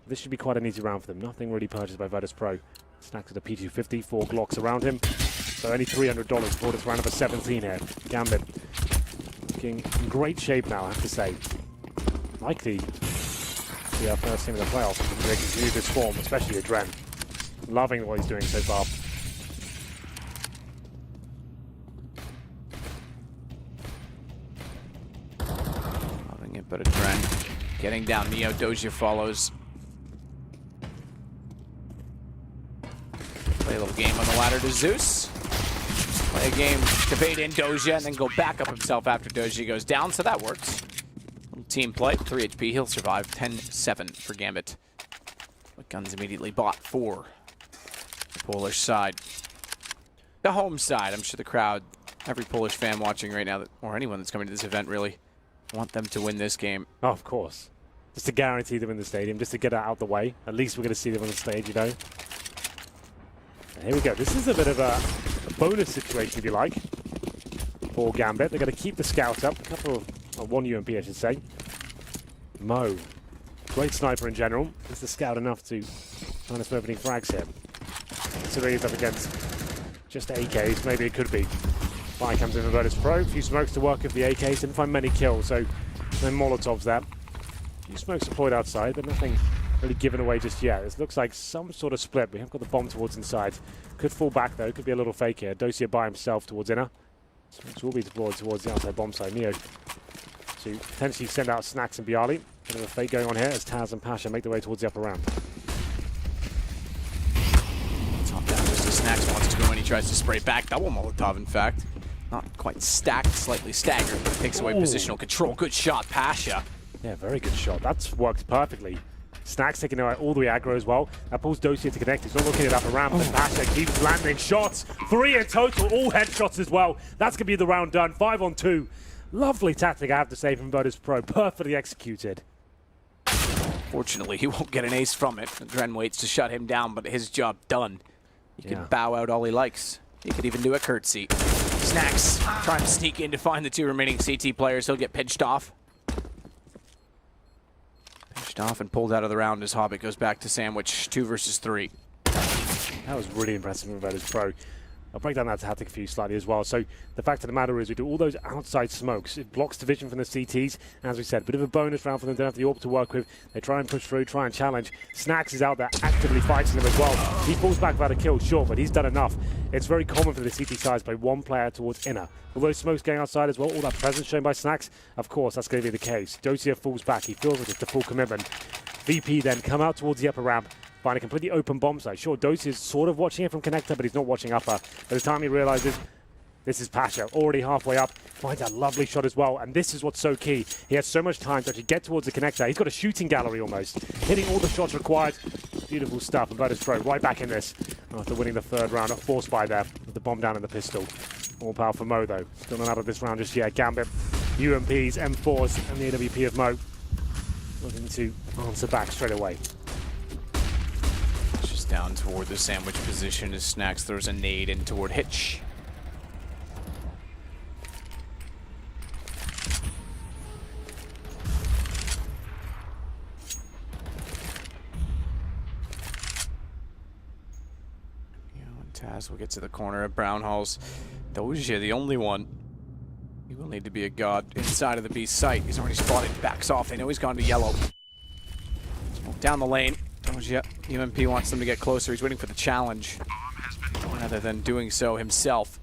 This should be quite an easy round for them. Nothing really purchased by Virtus.pro. Snacks at a P250, 4 Glocks around him. So only $300 for this round of a 17 here. Gambit looking in great shape now, I have to say. Likely to be our first team in the playoffs. They continue this form, especially Adren. Loving what he's doing so far. Loving it, but Adren getting down. Neo Doja follows. Play a little game on the ladder to Zeus. Play a game to bait in Doja and then go back up himself after Doja goes down, so that works. Little team play, 3 HP, he'll survive. 10-7 for Gambit. But guns immediately bought for the Polish side. The home side, I'm sure the crowd, every Polish fan watching right now, or anyone that's coming to this event really, want them to win this game. Oh, of course. Just to guarantee them in the stadium, just to get it out the way. At least we're going to see them on the stage, you know. And here we go. This is a bit of a bonus situation, if you like, for Gambit. They're going to keep the scout up. A couple of, one UMP, I should say. Mo, great sniper in general. Is the scout enough to find us opening frags here? Considering he's up against just AKs, maybe it could be. Fire comes in with Virtus.pro. A few smokes to work with the AKs. Didn't find many kills, so no Molotovs there. A few smokes deployed outside, but nothing really given away just yet. This looks like some sort of split. We have got the bomb towards inside. Could fall back though. Could be a little fake here. Dosia by himself towards inner. Smokes will be deployed towards the outside bomb side. Neo to potentially send out Snacks and Bialy. Bit of a fake going on here as Taz and Pasha make their way towards the upper ramp. Top down just as Snacks wants to go in. He tries to spray back. Double Molotov, in fact. Not quite stacked, slightly staggered, but takes away positional control. Good shot, Pasha. Yeah, very good shot. That's worked perfectly. Snacks taking out all the way aggro as well. That pulls Dosia to connect. He's not looking at upper ramp, and Pasha keeps landing shots. 3 in total, all headshots as well. That's going to be the round done. 5 on 2. Lovely tactic, I have to say, from Virtus.pro. Perfectly executed. Fortunately, he won't get an ace from it. Dren waits to shut him down, but his job done. He can bow out all he likes. He could even do a curtsy. Snacks trying to sneak in to find the 2 remaining CT players. He'll get pinched off. Pinched off and pulled out of the round as Hobbit goes back to sandwich. 2 versus 3. That was really impressive from Virtus.pro. I'll break down that tactic for you slightly as well. So the fact of the matter is we do all those outside smokes. It blocks the vision from the CTs. As we said, a bit of a bonus round for them. They don't have the AWP to work with. They try and push through, try and challenge. Snacks is out there actively fighting them as well. He falls back without a kill, sure, but he's done enough. It's very common for the CT sides to play one player towards inner. All those smokes going outside as well, all that presence shown by Snacks, of course, that's going to be the case. Dosia falls back. He feels like it's the full commitment. VP then come out towards the upper ramp. Find a completely open bomb site. Sure, Dosia is sort of watching it from connector, but he's not watching upper. By the time he realizes this is Pasha, already halfway up, finds a lovely shot as well. And this is what's so key. He has so much time to actually get towards the connector. He's got a shooting gallery almost, hitting all the shots required. Beautiful stuff. And Virtus.pro right back in this after winning the 3rd round. Not forced by there with the bomb down in the pistol. All power for Mo though. Still not out of this round just yet. Gambit, UMPs, M4s, and the AWP of Mo looking to answer back straight away. Down toward the sandwich position as Snacks throws a nade in toward Hitch. And Taz will get to the corner of Brownhalls. Doja, the only one. He will need to be a god inside of the B's sight. He's already spotted, backs off. They know he's gone to yellow. Down the lane. Doja, UMP wants them to get closer. He's waiting for the challenge rather than doing so himself.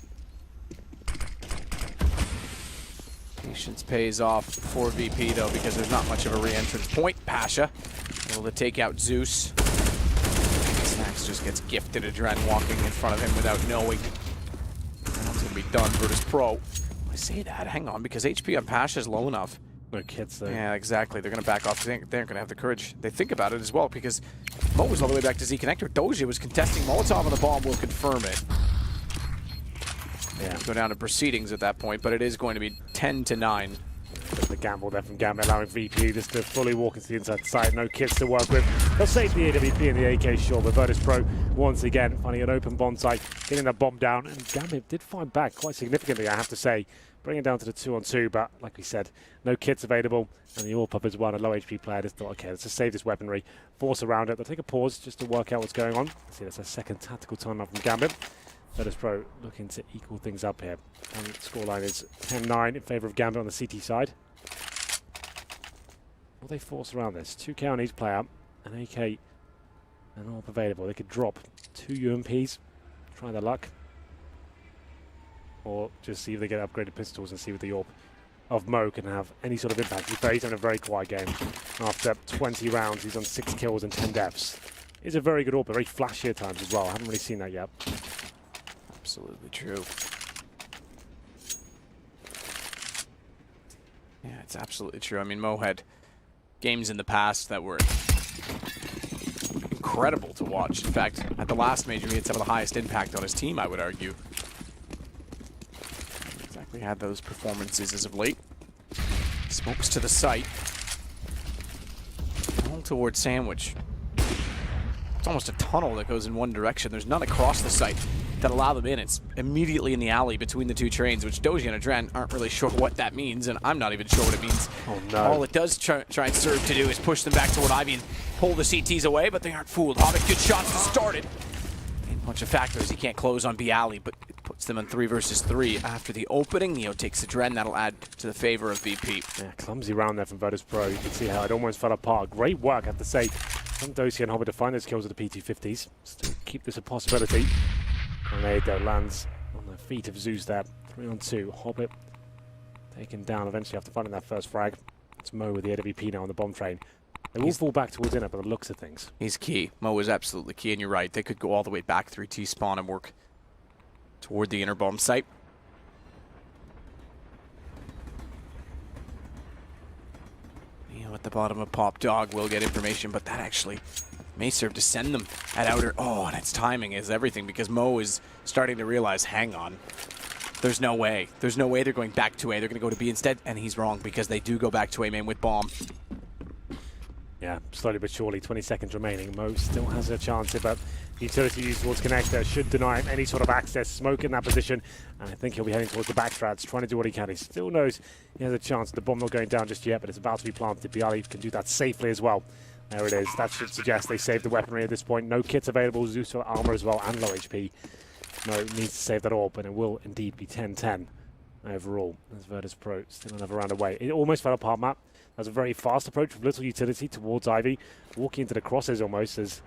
Patience pays off for VP though because there's not much of a re-entrance point. Pasha able to take out Zeus. Snacks just gets gifted a Dren walking in front of him without knowing. That's gonna be done. Virtus.pro. I say that, hang on, because HP on Pasha is low enough. No kids though. Yeah, exactly. They're going to back off. They aren't going to have the courage. They think about it as well because Mo was all the way back to Z connector. Doja was contesting. Molotov on the bomb will confirm it. Yeah, go down to proceedings at that point, but it is going to be 10-9. The gamble there from Gambit, allowing VP just to fully walk into the inside side. No kits to work with. They'll save the AWP and the AK short, but Virtus.pro once again finding an open bomb site, getting that bomb down, and Gambit did find back quite significantly, I have to say. Bring it down to the 2-on-2, but like we said, no kits available, and the AWP as well, a low HP player just thought, okay, let's just save this weaponry, force around it. They'll take a pause just to work out what's going on. See, that's a second tactical timeout from Gambit. Virtus.pro looking to equal things up here. And the scoreline is 10-9 in favour of Gambit on the CT side. Will they force around this? 2K on each player, an AK, and AWP available. They could drop 2 UMPs, try their luck. Or just see if they get upgraded pistols and see what the AWP of Mo can have any sort of impact. He's having a very quiet game. After 20 rounds, he's on 6 kills and 10 deaths. He's a very good AWP, very flashy at times as well. I haven't really seen that yet. Absolutely true. Yeah, it's absolutely true. I mean, Mo had games in the past that were incredible to watch. In fact, at the last major, he had some of the highest impact on his team, I would argue. Exactly had those performances as of late. Smokes to the site. All towards Sandwich. It's almost a tunnel that goes in one direction. There's none across the site that allow them in. It's immediately in the alley between the two trains, which Doji and Adren aren't really sure what that means, and I'm not even sure what it means. Oh no. All it does try and serve to do is push them back toward Ivy and pull the CTs away, but they aren't fooled. Hobbit, good shots to start it. A bunch of factors. He can't close on B alley, but it puts them on 3 versus 3 after the opening. Neo takes Adren. That'll add to the favor of VP. Yeah, clumsy round there from Virtus.pro. You can see how it almost fell apart. Great work, I have to say, from Dosi and Hobbit to find those kills with the PT50s. Still keep this a possibility. Grenade that lands on the feet of Zeus there. 3-on-2. Hobbit taken down eventually after finding that first frag. It's Mo with the AWP now on the bomb train. They will fall back towards inner by the looks of things. He's key. Mo is absolutely key, and you're right. They could go all the way back through T-spawn and work toward the inner bomb site. At the bottom of Pop Dog will get information, but that actually may serve to send them at outer. Oh, and its timing is everything, because Mo is starting to realize, hang on, there's no way. There's no way they're going back to A. They're going to go to B instead, and he's wrong, because they do go back to A main with bomb. Yeah, slowly but surely, 20 seconds remaining. Mo still has a chance here, but utility used towards connector should deny him any sort of access. Smoke in that position, and I think he'll be heading towards the back strats, trying to do what he can. He still knows he has a chance. The bomb not going down just yet, but it's about to be planted. Bialy can do that safely as well. There it is. That should suggest they saved the weaponry at this point. No kits available. Zeus for armor as well, and low HP. Mo needs to save that all, but it will indeed be 10-10 overall. As Virtus.pro still another round away. It almost fell apart, Matt. That was a very fast approach with little utility towards Ivy. Walking into the crosses almost as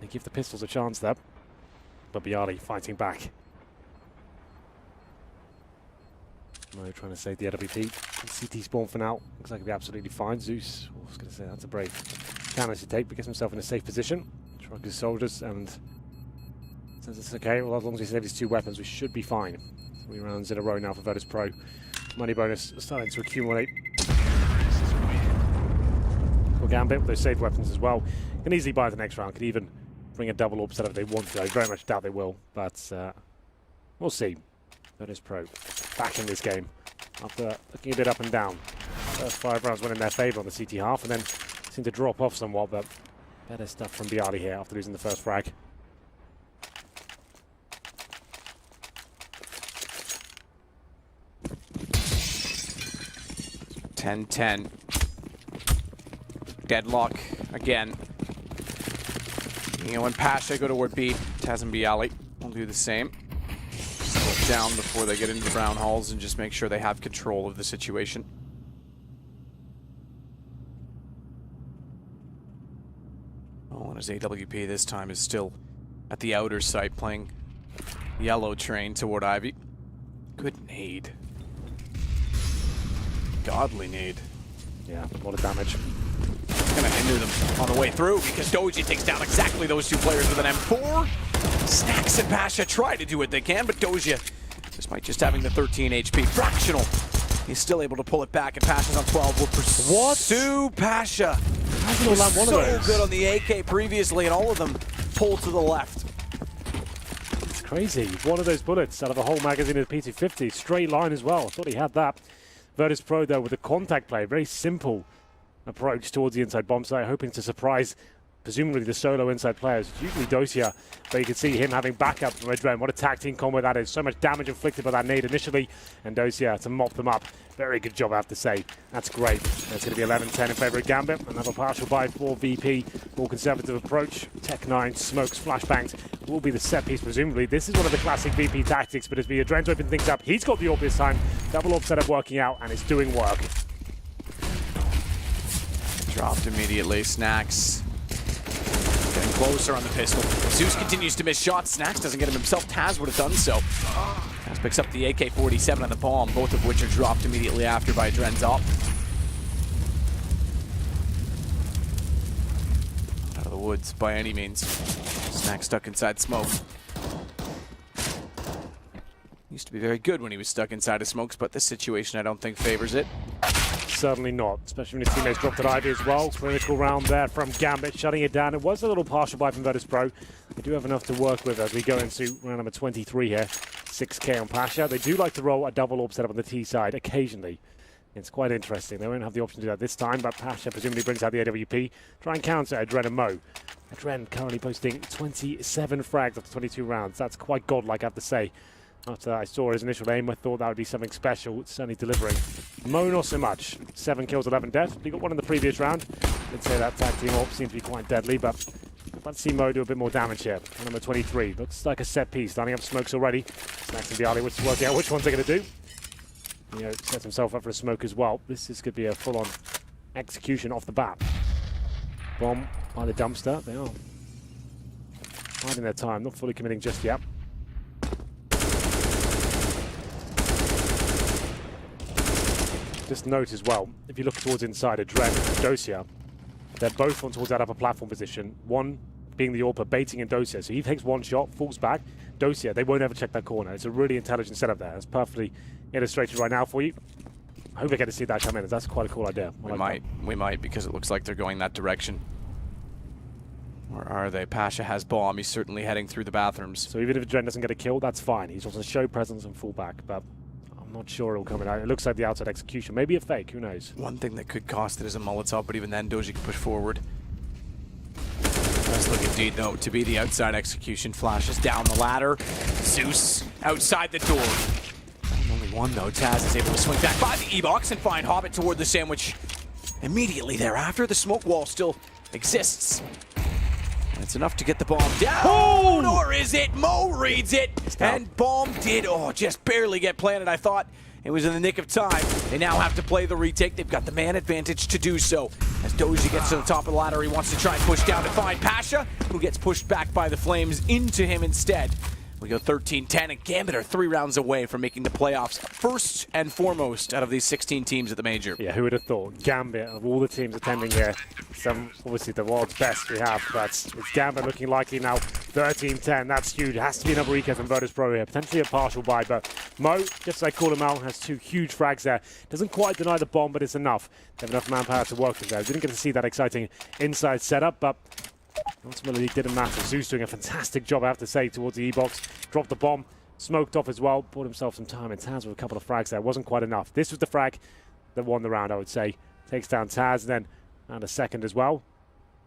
they give the pistols a chance there. But Bialy fighting back. Mo trying to save the AWP. CT spawn for now. Looks like he'll be absolutely fine. Zeus, I was going to say, that's a brave challenge to take, but gets himself in a safe position. Shrug his shoulders and says it's okay. Well, as long as he saves his 2 weapons, we should be fine. 3 rounds in a row now for Virtus.pro. Money bonus starting to accumulate. Gambit with those saved weapons as well. Can easily buy the next round. Could even bring a double AWP setup if they want to. I very much doubt they will, but we'll see. Virtus.pro back in this game after looking a bit up and down. First 5 rounds went in their favour on the CT half, and then seemed to drop off somewhat, but better stuff from Bialy here after losing the first frag. (10-10). Deadlock again. You know, when Pasha go toward B, Taz and Bialy will do the same. Slow down before they get into the brown halls and just make sure they have control of the situation. Oh, and his AWP this time is still at the outer site playing yellow train toward Ivy. Good nade. Godly nade. Yeah, a lot of damage. Gonna hinder them on the way through because Doji takes down exactly those 2 players with an M4. Snacks and Pasha try to do what they can, but Doja, despite just having the 13 HP, fractional, he's still able to pull it back, and Pasha's on 12 will pursue Pasha. He was so good on the AK previously, and all of them pull to the left. It's crazy. One of those bullets out of a whole magazine of the PT50. Straight line as well. I thought he had that. Virtus.pro, though, with a contact play, very simple approach towards the inside bomb site, hoping to surprise presumably the solo inside players. It's usually Dosia, but you can see him having backup from Adren. What a tag team combo that is. So much damage inflicted by that nade initially, and Dosia to mop them up. Very good job, I have to say. That's great. It's going to be 11-10 in favor of Gambit. Another partial buy for VP. More conservative approach. Tech 9, smokes, flashbangs will be the set piece, presumably. This is one of the classic VP tactics, but as Adren's open things up, he's got the AWP this time. Double AWP setup working out, and it's doing work. Dropped immediately. Snacks getting closer on the pistol. Zeus continues to miss shots. Snacks doesn't get him himself. Taz would have done so. Taz picks up the AK-47 and the bomb, both of which are dropped immediately after by Dren's op. Out of the woods by any means. Snacks stuck inside smoke. Used to be very good when he was stuck inside of smokes, but this situation I don't think favors it. Certainly not, especially when his teammates dropped at Ivy as well. Critical round there from Gambit, shutting it down. It was a little partial buy from Virtus.pro. They do have enough to work with as we go into round number 23 here. 6k on Pasha. They do like to roll a double AWP setup on the T side occasionally. It's quite interesting. They won't have the option to do that this time, but Pasha presumably brings out the AWP. Try and counter Adren and Mo. Adren currently posting 27 frags after 22 rounds. That's quite godlike, I have to say. After I saw his initial aim, I thought that would be something special. It's certainly delivering. Mo, not so much. 7 kills, 11 deaths. He got one in the previous round. I'd say that tag team AWP seems to be quite deadly, but let's see Mo do a bit more damage here. Number 23. Looks like a set piece. Lining up smokes already. Snacks and Bialy, which is working out which ones they're going to do. You know, sets himself up for a smoke as well. This is going to be a full-on execution off the bat. Bomb by the dumpster. They are hiding their time, not fully committing just yet. Just note as well, if you look towards inside Adren and Dosia, they're both on towards that upper platform position. One being the AWPer baiting in Dosia. So he takes one shot, falls back. Dosia, they won't ever check that corner. It's a really intelligent setup there. It's perfectly illustrated right now for you. I hope I get to see that come in. That's quite a cool idea. We might, because it looks like they're going that direction. Or are they? Pasha has bomb. He's certainly heading through the bathrooms. So even if Adren doesn't get a kill, that's fine. He's also show presence and full back, but I'm not sure it'll come in. It looks like the outside execution. Maybe a fake, who knows? One thing that could cost it is a Molotov, but even then Doji can push forward. Let's look indeed, though, to be the outside execution. Flashes down the ladder. Zeus outside the door. Only one, though. Taz is able to swing back by the E-box and find Hobbit toward the sandwich immediately thereafter. The smoke wall still exists. And it's enough to get the bomb down, or is it? Mo reads it, and bomb did, just barely get planted. I thought it was in the nick of time. They now have to play the retake. They've got the man advantage to do so. As Doji gets to the top of the ladder, he wants to try and push down to find Pasha, who gets pushed back by the flames into him instead. We go 13-10, and Gambit are 3 rounds away from making the playoffs first and foremost out of these 16 teams at the major. Yeah, who would have thought? Gambit, of all the teams attending here, obviously the world's best we have, but it's Gambit looking likely now. 13-10, that's huge. Has to be another eco from Virtus.pro here. Potentially a partial buy, but Mo, just as I call him out, has 2 huge frags there. Doesn't quite deny the bomb, but it's enough. They have enough manpower to work with there. Didn't get to see that exciting inside setup, but ultimately, it didn't matter. Zeus doing a fantastic job, I have to say, towards the E-box. Dropped the bomb, smoked off as well, bought himself some time in Taz with a couple of frags there. Wasn't quite enough. This was the frag that won the round, I would say. Takes down Taz, and then a second as well.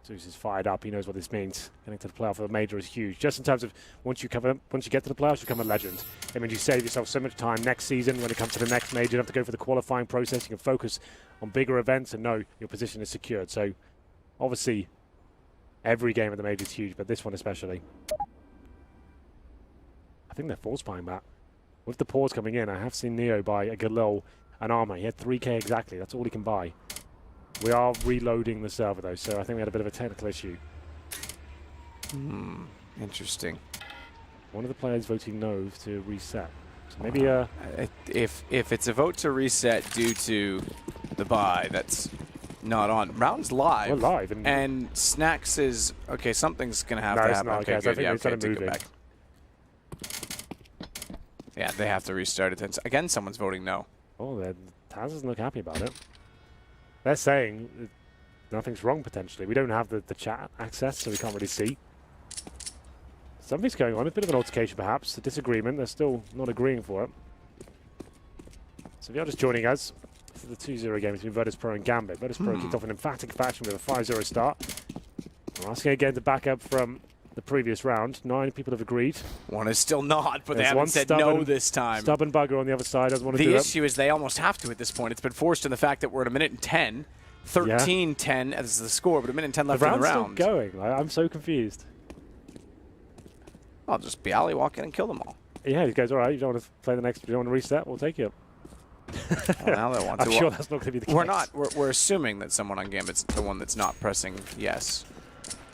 Zeus is fired up. He knows what this means. Getting to the playoff of the major is huge. Just in terms of once you get to the playoffs, you become a legend. It means you save yourself so much time next season when it comes to the next major. You don't have to go for the qualifying process. You can focus on bigger events and know your position is secured. So, obviously, every game of the major is huge, but this one especially. I think they're force buying that. With the pause coming in, I have seen Neo buy a Galil an armor. He had 3k exactly. That's all he can buy. We are reloading the server, though, so I think we had a bit of a technical issue. Interesting. One of the players voting no to reset. So maybe if it's a vote to reset due to the buy, that's not on. Round's live. We're live. And Snacks is... Okay, something's going to have to happen. Not, okay, good. Yeah, okay, take it back. Yeah, they have to restart it. Again, someone's voting no. Oh, Taz doesn't look happy about it. They're saying nothing's wrong, potentially. We don't have the chat access, so we can't really see. Something's going on. A bit of an altercation, perhaps. A disagreement. They're still not agreeing for it. So if you're just joining us, This is the 2-0 game between Virtus.pro and Gambit. Virtus.pro kicked off in emphatic fashion with a 5-0 start. I'm asking again to back up from the previous round. 9 people have agreed. One is still not, but There's they haven't one said stubborn- no this time. Stubborn bugger on the other side doesn't want to do The it. issue is they almost have to at this point. It's been forced in the fact that we're at a minute and 10. 13-10 as the score, but a minute and 10 left The in the round's round. still going. I'm so confused. I'll just be alley-walk in and kill them all. Yeah, he goes, all right, you don't want to play the next, you don't want to reset, we'll take you. Well, now they want I'm to. sure that's not going to be the case. We're not. We're assuming that someone on Gambit's the one that's not pressing yes.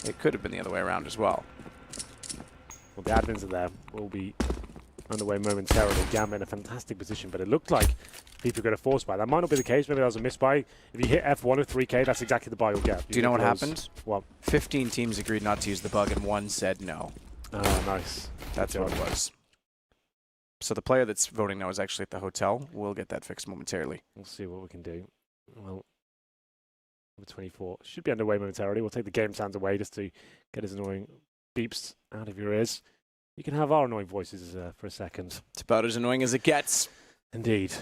It could have been the other way around as well. Well, the admins are there. We'll be underway momentarily. Gambit in a fantastic position, but it looked like people are going to force buy. That might not be the case. Maybe that was a misbuy. If you hit F1 of 3K, that's exactly the buy you'll get. Do you know what happened? What? 15 teams agreed not to use the bug, and 1 said no. Oh, nice. That's what it was. So the player that's voting no is actually at the hotel. We'll get that fixed momentarily. We'll see what we can do. Well, number 24 should be underway momentarily. We'll take the game sounds away just to get his annoying beeps out of your ears. You can have our annoying voices for a second. It's about as annoying as it gets. Indeed.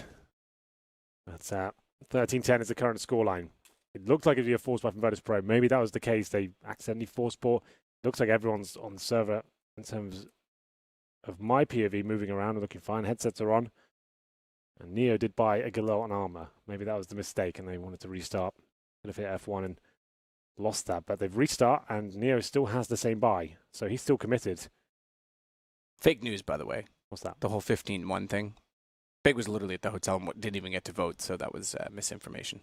That's 13-10 is the current scoreline. It looked like it would be a force buy from Virtus.pro. Maybe that was the case. They accidentally forced bought. Looks like everyone's on the server in terms of my POV moving around and looking fine. Headsets are on. And Neo did buy a Galil on armor. Maybe that was the mistake and they wanted to restart. Could have hit F1 and lost that. But they've restart and Neo still has the same buy. So he's still committed. Fake news, by the way. What's that? The whole 15-1 thing. Big was literally at the hotel and didn't even get to vote, so that was misinformation.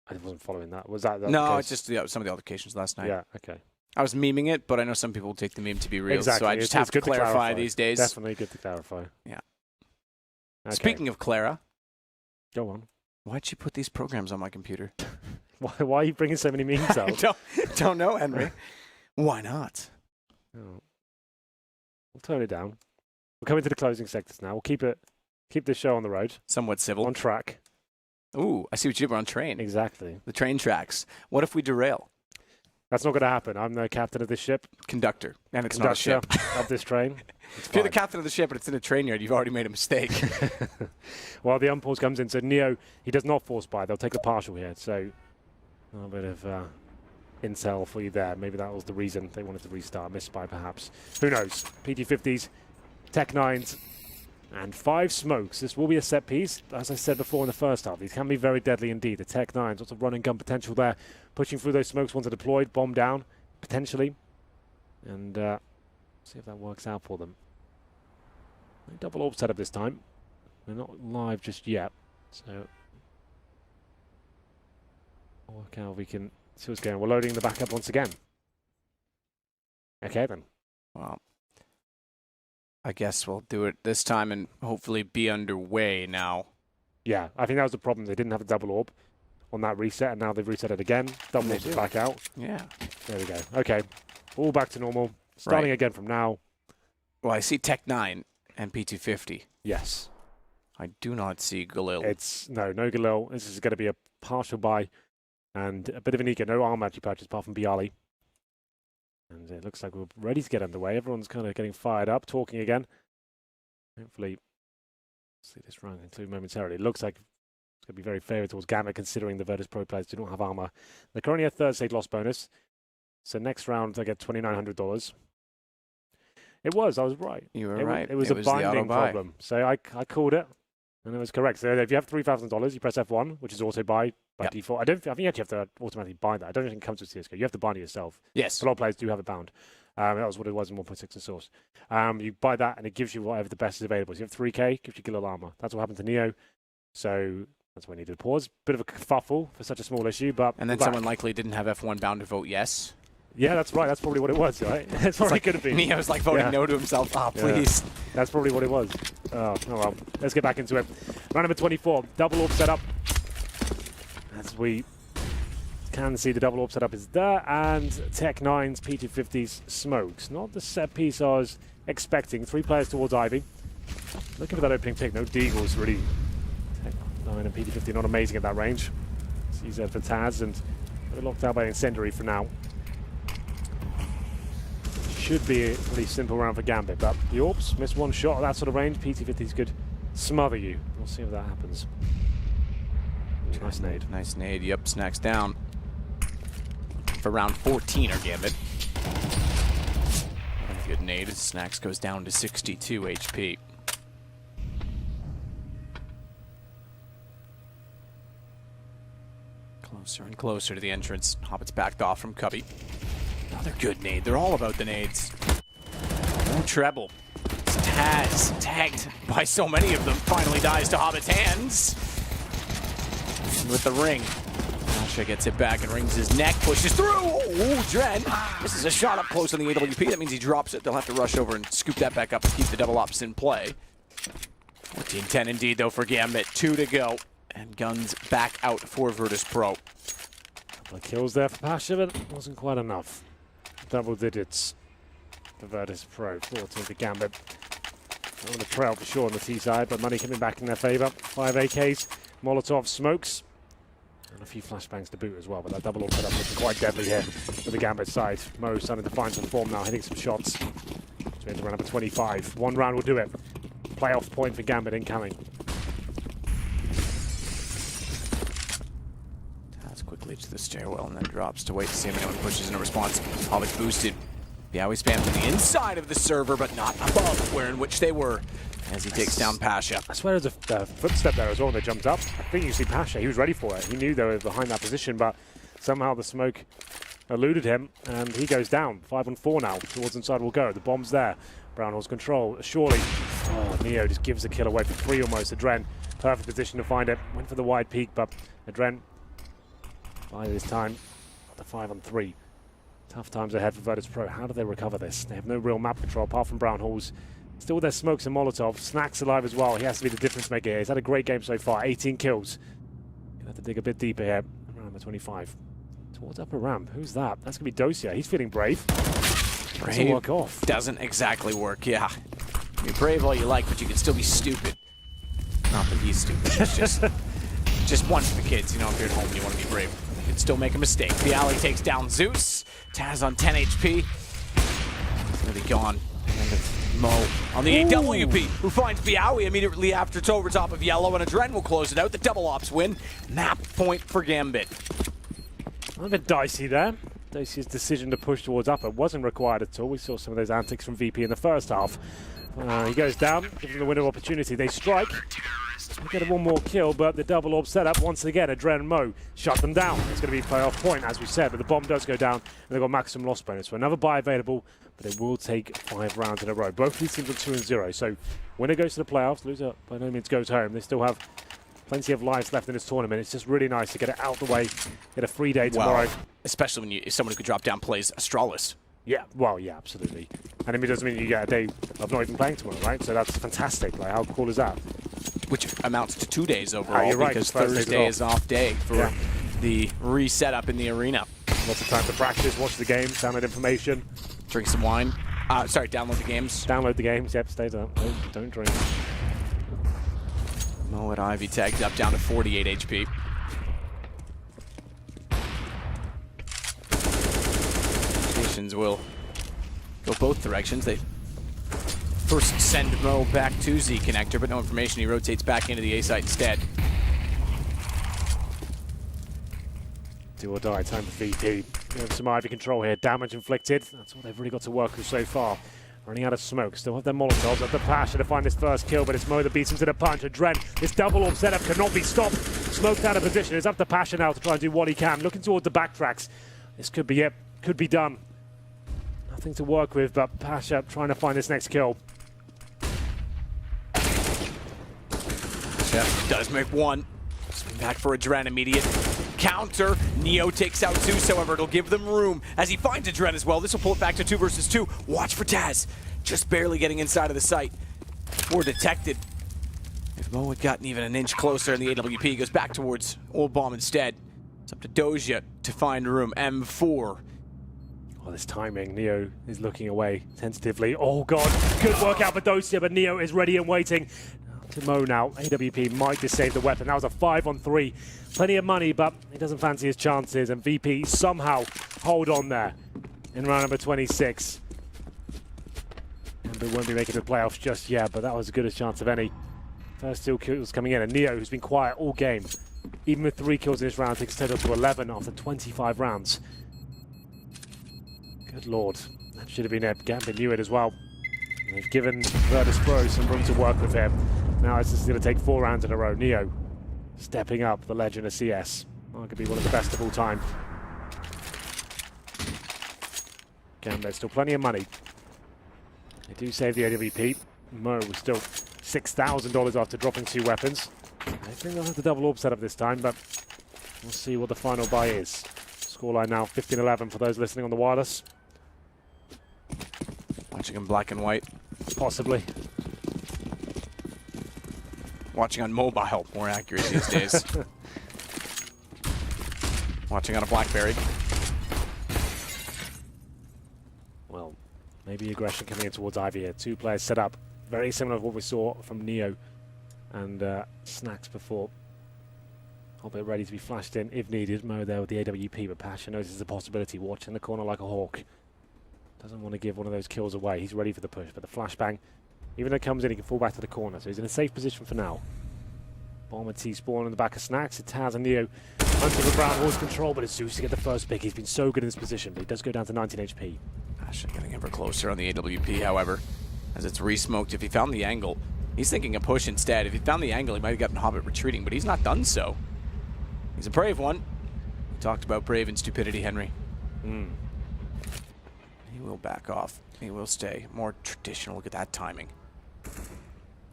I wasn't following that. Was that No, the it's case? just some of the altercations last night. Yeah, okay. I was memeing it, but I know some people take the meme to be real, Exactly. so I just It's have to good to clarify clarify. these days. Definitely good to clarify. Yeah. Okay. Speaking of Clara, Go on. why'd she put these programs on my computer? Why are you bringing so many memes I out? don't know, Henry. Why not? Oh. We'll tone it down. We're coming to the closing sectors now. We'll keep this show on the road, Somewhat civil. on track. Ooh, I see what you did. We're on train. Exactly. The train tracks. What if we derail? That's not going to happen. I'm the captain of this ship, Conductor. And it's not a conductor ship. of this train. It's If you're the fine. captain of the ship and it's in a train yard, you've already made a mistake. Well, the unpause comes in, so Neo, he does not force buy. They'll take a partial here, so a little bit of intel for you there. Maybe that was the reason they wanted to restart. Miss buy, perhaps. Who knows? PT50s, Tech 9s, and 5 smokes. This will be a set piece. As I said before in the first half, these can be very deadly indeed. The Tech 9s, lots of run and gun potential there. Pushing through those smokes once they're deployed, bomb down, potentially. And see if that works out for them. Double orb setup this time. They're not live just yet, so we'll work out if we can see what's going on. We're loading the backup once again. Okay then. Well, I guess we'll do it this time and hopefully be underway now. Yeah, I think that was the problem. They didn't have a double orb on that reset, and now they've reset it again. Double They orb's do. back out. Yeah. There we go. Okay, all back to normal. Starting Right. again from now. Well, I see Tech 9 and P250. Yes. I do not see Galil. It's no Galil. This is going to be a partial buy and a bit of an eco. No armor actually purchased apart from Bialy. And it looks like we're ready to get underway. Everyone's kind of getting fired up, talking again. Hopefully, see this round conclude momentarily. It looks like it's going to be very favourable towards Gambit, considering the Virtus.pro players do not have armor. They're currently at third stage loss bonus. So next round, they get $2,900. It was. I was right. You were right. It was a the binding auto-buy. problem. So I called it, and it was correct. So if you have $3,000, you press F1, which is auto buy by Yep. default. I think you actually have to automatically buy that. I don't think it comes with CSGO. You have to bind it yourself. Yes. A lot of players do have it bound. That was what it was in 1.6 in source. You buy that, and it gives you whatever the best is available. So you have 3K, gives you Galil armor. That's what happened to Neo. So that's why I needed to pause. Bit of a kerfuffle for such a small issue, but And then we're back. someone likely didn't have F1 bound to vote yes. Yeah, that's right. That's probably what it was, right? That's what it could have been. Neo's like voting Yeah. no to himself. Ah, Yeah. please. That's probably what it was. Oh well. Let's get back into it. Round number 24. Double orb setup. As we can see, the double orb setup is there. And Tech 9's P250's smokes. Not the set piece I was expecting. 3 players towards Ivy. Looking for that opening pick. No Deagles really. Tech 9 and P250 not amazing at that range. CZ for Taz, and we're locked out by Incendiary for now. Should be a pretty simple round for Gambit, but the orbs missed one shot at that sort of range. PT50s could smother you. We'll see if that happens. Nice nade. Nice nade. Yep, snacks down. For round 14 are Gambit. Good nade. Snacks goes down to 62 HP. Closer and closer to the entrance. Hobbit's backed off from Cubby. Another good nade. They're all about the nades. No treble. Taz, tagged by so many of them, finally dies to Hobbit's hands. And with the ring, Pasha gets it back and wrings his neck, pushes through. Oh, Dren. This is a shot up close on the AWP. That means he drops it. They'll have to rush over and scoop that back up and keep the double ops in play. 14-10 indeed, though, for Gambit. 2 to go. And guns back out for Virtus.pro. Couple of kills there for Pasha, but it wasn't quite enough. Double digits for Virtus.pro. 14 for Gambit. On the trail for sure on the T side, but money coming back in their favor. 5 AKs, Molotov smokes, and a few flashbangs to boot as well, but that double all set up looking quite deadly here for the Gambit side. Mo starting to find some form now, hitting some shots. So we into round number 25. One round will do it. Playoff point for Gambit incoming. That's quickly to the stairwell and then drops to wait to see if anyone pushes in a response. Hobbit's boosted. Biawi spam to the inside of the server, but not above where in which they were as he takes down Pasha. I swear there's a footstep there as well when they jumped up. I think you see Pasha, he was ready for it. He knew they were behind that position, but somehow the smoke eluded him, and he goes down. 5 on 4 now, towards inside will go. The bomb's there. Brownhill's control, surely. Oh, Neo just gives the kill away for 3 almost. Adren, perfect position to find it. Went for the wide peak, but Adren, by this time, the 5 on 3. Tough times ahead for Virtus.pro. How do they recover this? They have no real map control apart from Brownhills. Still with their smokes and Molotov. Snacks alive as well. He has to be the difference maker here. He's had a great game so far. 18 kills. Gonna have to dig a bit deeper here. Round number 25. Towards upper ramp. Who's that? That's gonna be Dosia. He's feeling brave. Doesn't work off. Doesn't exactly work, yeah. You're brave all you like, but you can still be stupid. Not that he's stupid. It's just one for the kids. You know, if you're at home, you want to be brave. You can still make a mistake. The alley takes down Zeus. Taz on 10 HP. He's gonna be gone. And it's Mo on the AWP, who finds Biawi immediately after it's over top of yellow, and Adren will close it out. The double ops win. Map point for Gambit. A bit dicey there. Dici's decision to push towards upper wasn't required at all. We saw some of those antics from VP in the first half. He goes down, giving the winner opportunity. They strike. We get one more kill, but the double orb setup once again. Adren and Mo shut them down. It's going to be playoff point, as we said, but the bomb does go down, and they've got maximum loss bonus. So another buy available, but it will take 5 rounds in a row. Both these teams are 2-0, so winner goes to the playoffs, loser by no means goes home. They still have plenty of lives left in this tournament. It's just really nice to get it out the way, get a free day tomorrow. Well, especially when if someone who could drop down plays Astralis. Yeah, well, yeah, absolutely. And it doesn't mean you get a day of not even playing tomorrow, right? So that's fantastic. Like, how cool is that? Which amounts to 2 days overall, you're right, because Thursday is off day for the reset up in the arena. Lots of time to practice, watch the games, download information. Drink some wine. Sorry, download the games. Download the games, yep, stay down. Don't drink. Mo at Ivy tagged up down to 48 HP. Rotations will go both directions. They first send Mo back to Z connector, but no information. He rotates back into the A site instead. Do or die, time for VP. We have some Ivy control here, damage inflicted. That's all they've really got to work with so far. Running out of smoke, still have their Molotovs, have the passion to find this first kill, but it's Mo that beats him to the punch. Adren, this double orb setup cannot be stopped. Smoked out of position, it's up to Pasha now to try and do what he can. Looking toward the backtracks. This could be it, could be done. Nothing to work with, but Pasha trying to find this next kill. Pasha does make one. Swing back for Adren, immediate counter. Neo takes out Zeus, however, it'll give them room as he finds Adren as well. This will pull it back to 2 versus 2. Watch for Taz, just barely getting inside of the site. Or detected. If Mo had gotten even an inch closer in the AWP, he goes back towards Old Bomb instead. It's up to Doja to find room. M4. Oh, this timing. Neo is looking away tentatively. Oh, God. Good work out for Dosia, but Neo is ready and waiting. To Mo now. AWP might just save the weapon. That was a 5 on 3. Plenty of money, but he doesn't fancy his chances. And VP somehow hold on there in round number 26. Gambit won't be making the playoffs just yet, but that was as good a chance of any. First 2 kills coming in. And Neo, who's been quiet all game, Even with 3 kills in this round, takes a total to 11 after 25 rounds. Good lord, that should have been it. Gambit knew it as well. And they've given Virtus.pro some room to work with him. Now it's just going to take 4 rounds in a row. Neo stepping up, the legend of CS. Arguably one of the best of all time. Gambit still plenty of money. They do save the AWP. Mo was still $6,000 after dropping 2 weapons. I think they'll have the double orb set up this time, but we'll see what the final buy is. Scoreline now 15-11 for those listening on the wireless. Watching in black and white. Possibly. Watching on mobile, more accurate these days. Watching on a BlackBerry. Well, maybe aggression coming in towards Ivy here. 2 players set up. Very similar to what we saw from Neo and Snacks before. Hobbit ready to be flashed in if needed. Mo there with the AWP, but Pasha knows there's a possibility. Watching the corner like a hawk. Doesn't want to give one of those kills away. He's ready for the push, but the flashbang, even though it comes in, he can fall back to the corner. So he's in a safe position for now. Bomber T-spawn in the back of Snacks. It's Taz and Neo hunting for ground horse control, but it's Zeus to get the first pick. He's been so good in this position, but he does go down to 19 HP. Pasha getting ever closer on the AWP, however, as it's re-smoked. If he found the angle, he's thinking a push instead. If he found the angle, he might have gotten Hobbit retreating, but he's not done so. He's a brave one. We talked about brave and stupidity, Henry. He will back off. He will stay more traditional. Look at that timing.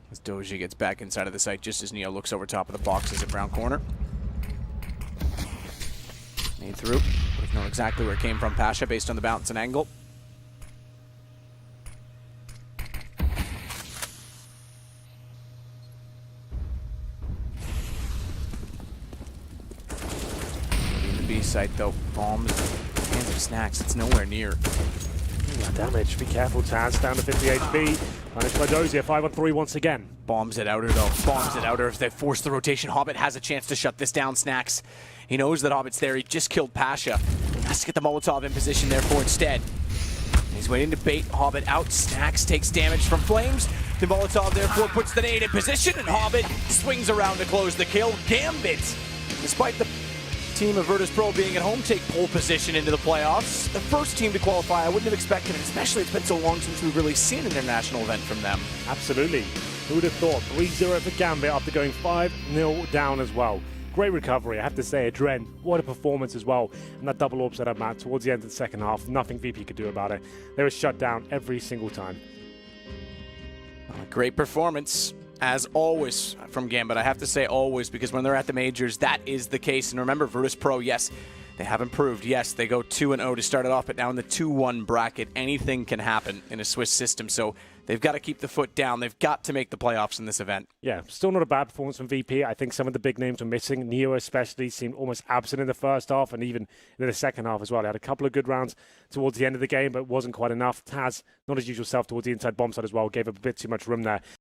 As Doji gets back inside of the site just as Neo looks over top of the boxes at brown corner. Made through. Would have known exactly where it came from, Pasha, based on the bounce and angle. In the B site, though, bombs. Hands of Snacks. It's nowhere near. Damage. Be careful, Taz. Down to 50 HP. Punished by Dozier. 5-on-3 once again. Bombs at outer, though. Bombs at outer. If they force the rotation, Hobbit has a chance to shut this down. Snacks. He knows that Hobbit's there. He just killed Pasha. He has to get the Molotov in position, therefore, instead. He's waiting to bait Hobbit out. Snacks takes damage from Flames. The Molotov, therefore, puts the nade in position, and Hobbit swings around to close the kill. Gambit, despite the team of Virtus.pro being at home, take pole position into the playoffs. The first team to qualify. I wouldn't have expected it, especially it's been so long since we've really seen an international event from them. Absolutely. Who would have thought? 3-0 for Gambit after going 5-0 down as well. Great recovery, I have to say. Adren, what a performance as well. And that double orb setup, Matt, towards the end of the second half, nothing VP could do about it. They were shut down every single time. A great performance, as always, from Gambit. I have to say always, because when they're at the majors, that is the case. And remember, Virtus.pro, yes, they have improved. Yes, they go 2-0 to start it off, but now in the 2-1 bracket, anything can happen in a Swiss system. So they've got to keep the foot down. They've got to make the playoffs in this event. Yeah, still not a bad performance from VP. I think some of the big names were missing. Neo especially seemed almost absent in the first half and even in the second half as well. They had a couple of good rounds towards the end of the game, but it wasn't quite enough. Taz, not his usual self towards the inside bomb side as well, gave up a bit too much room there.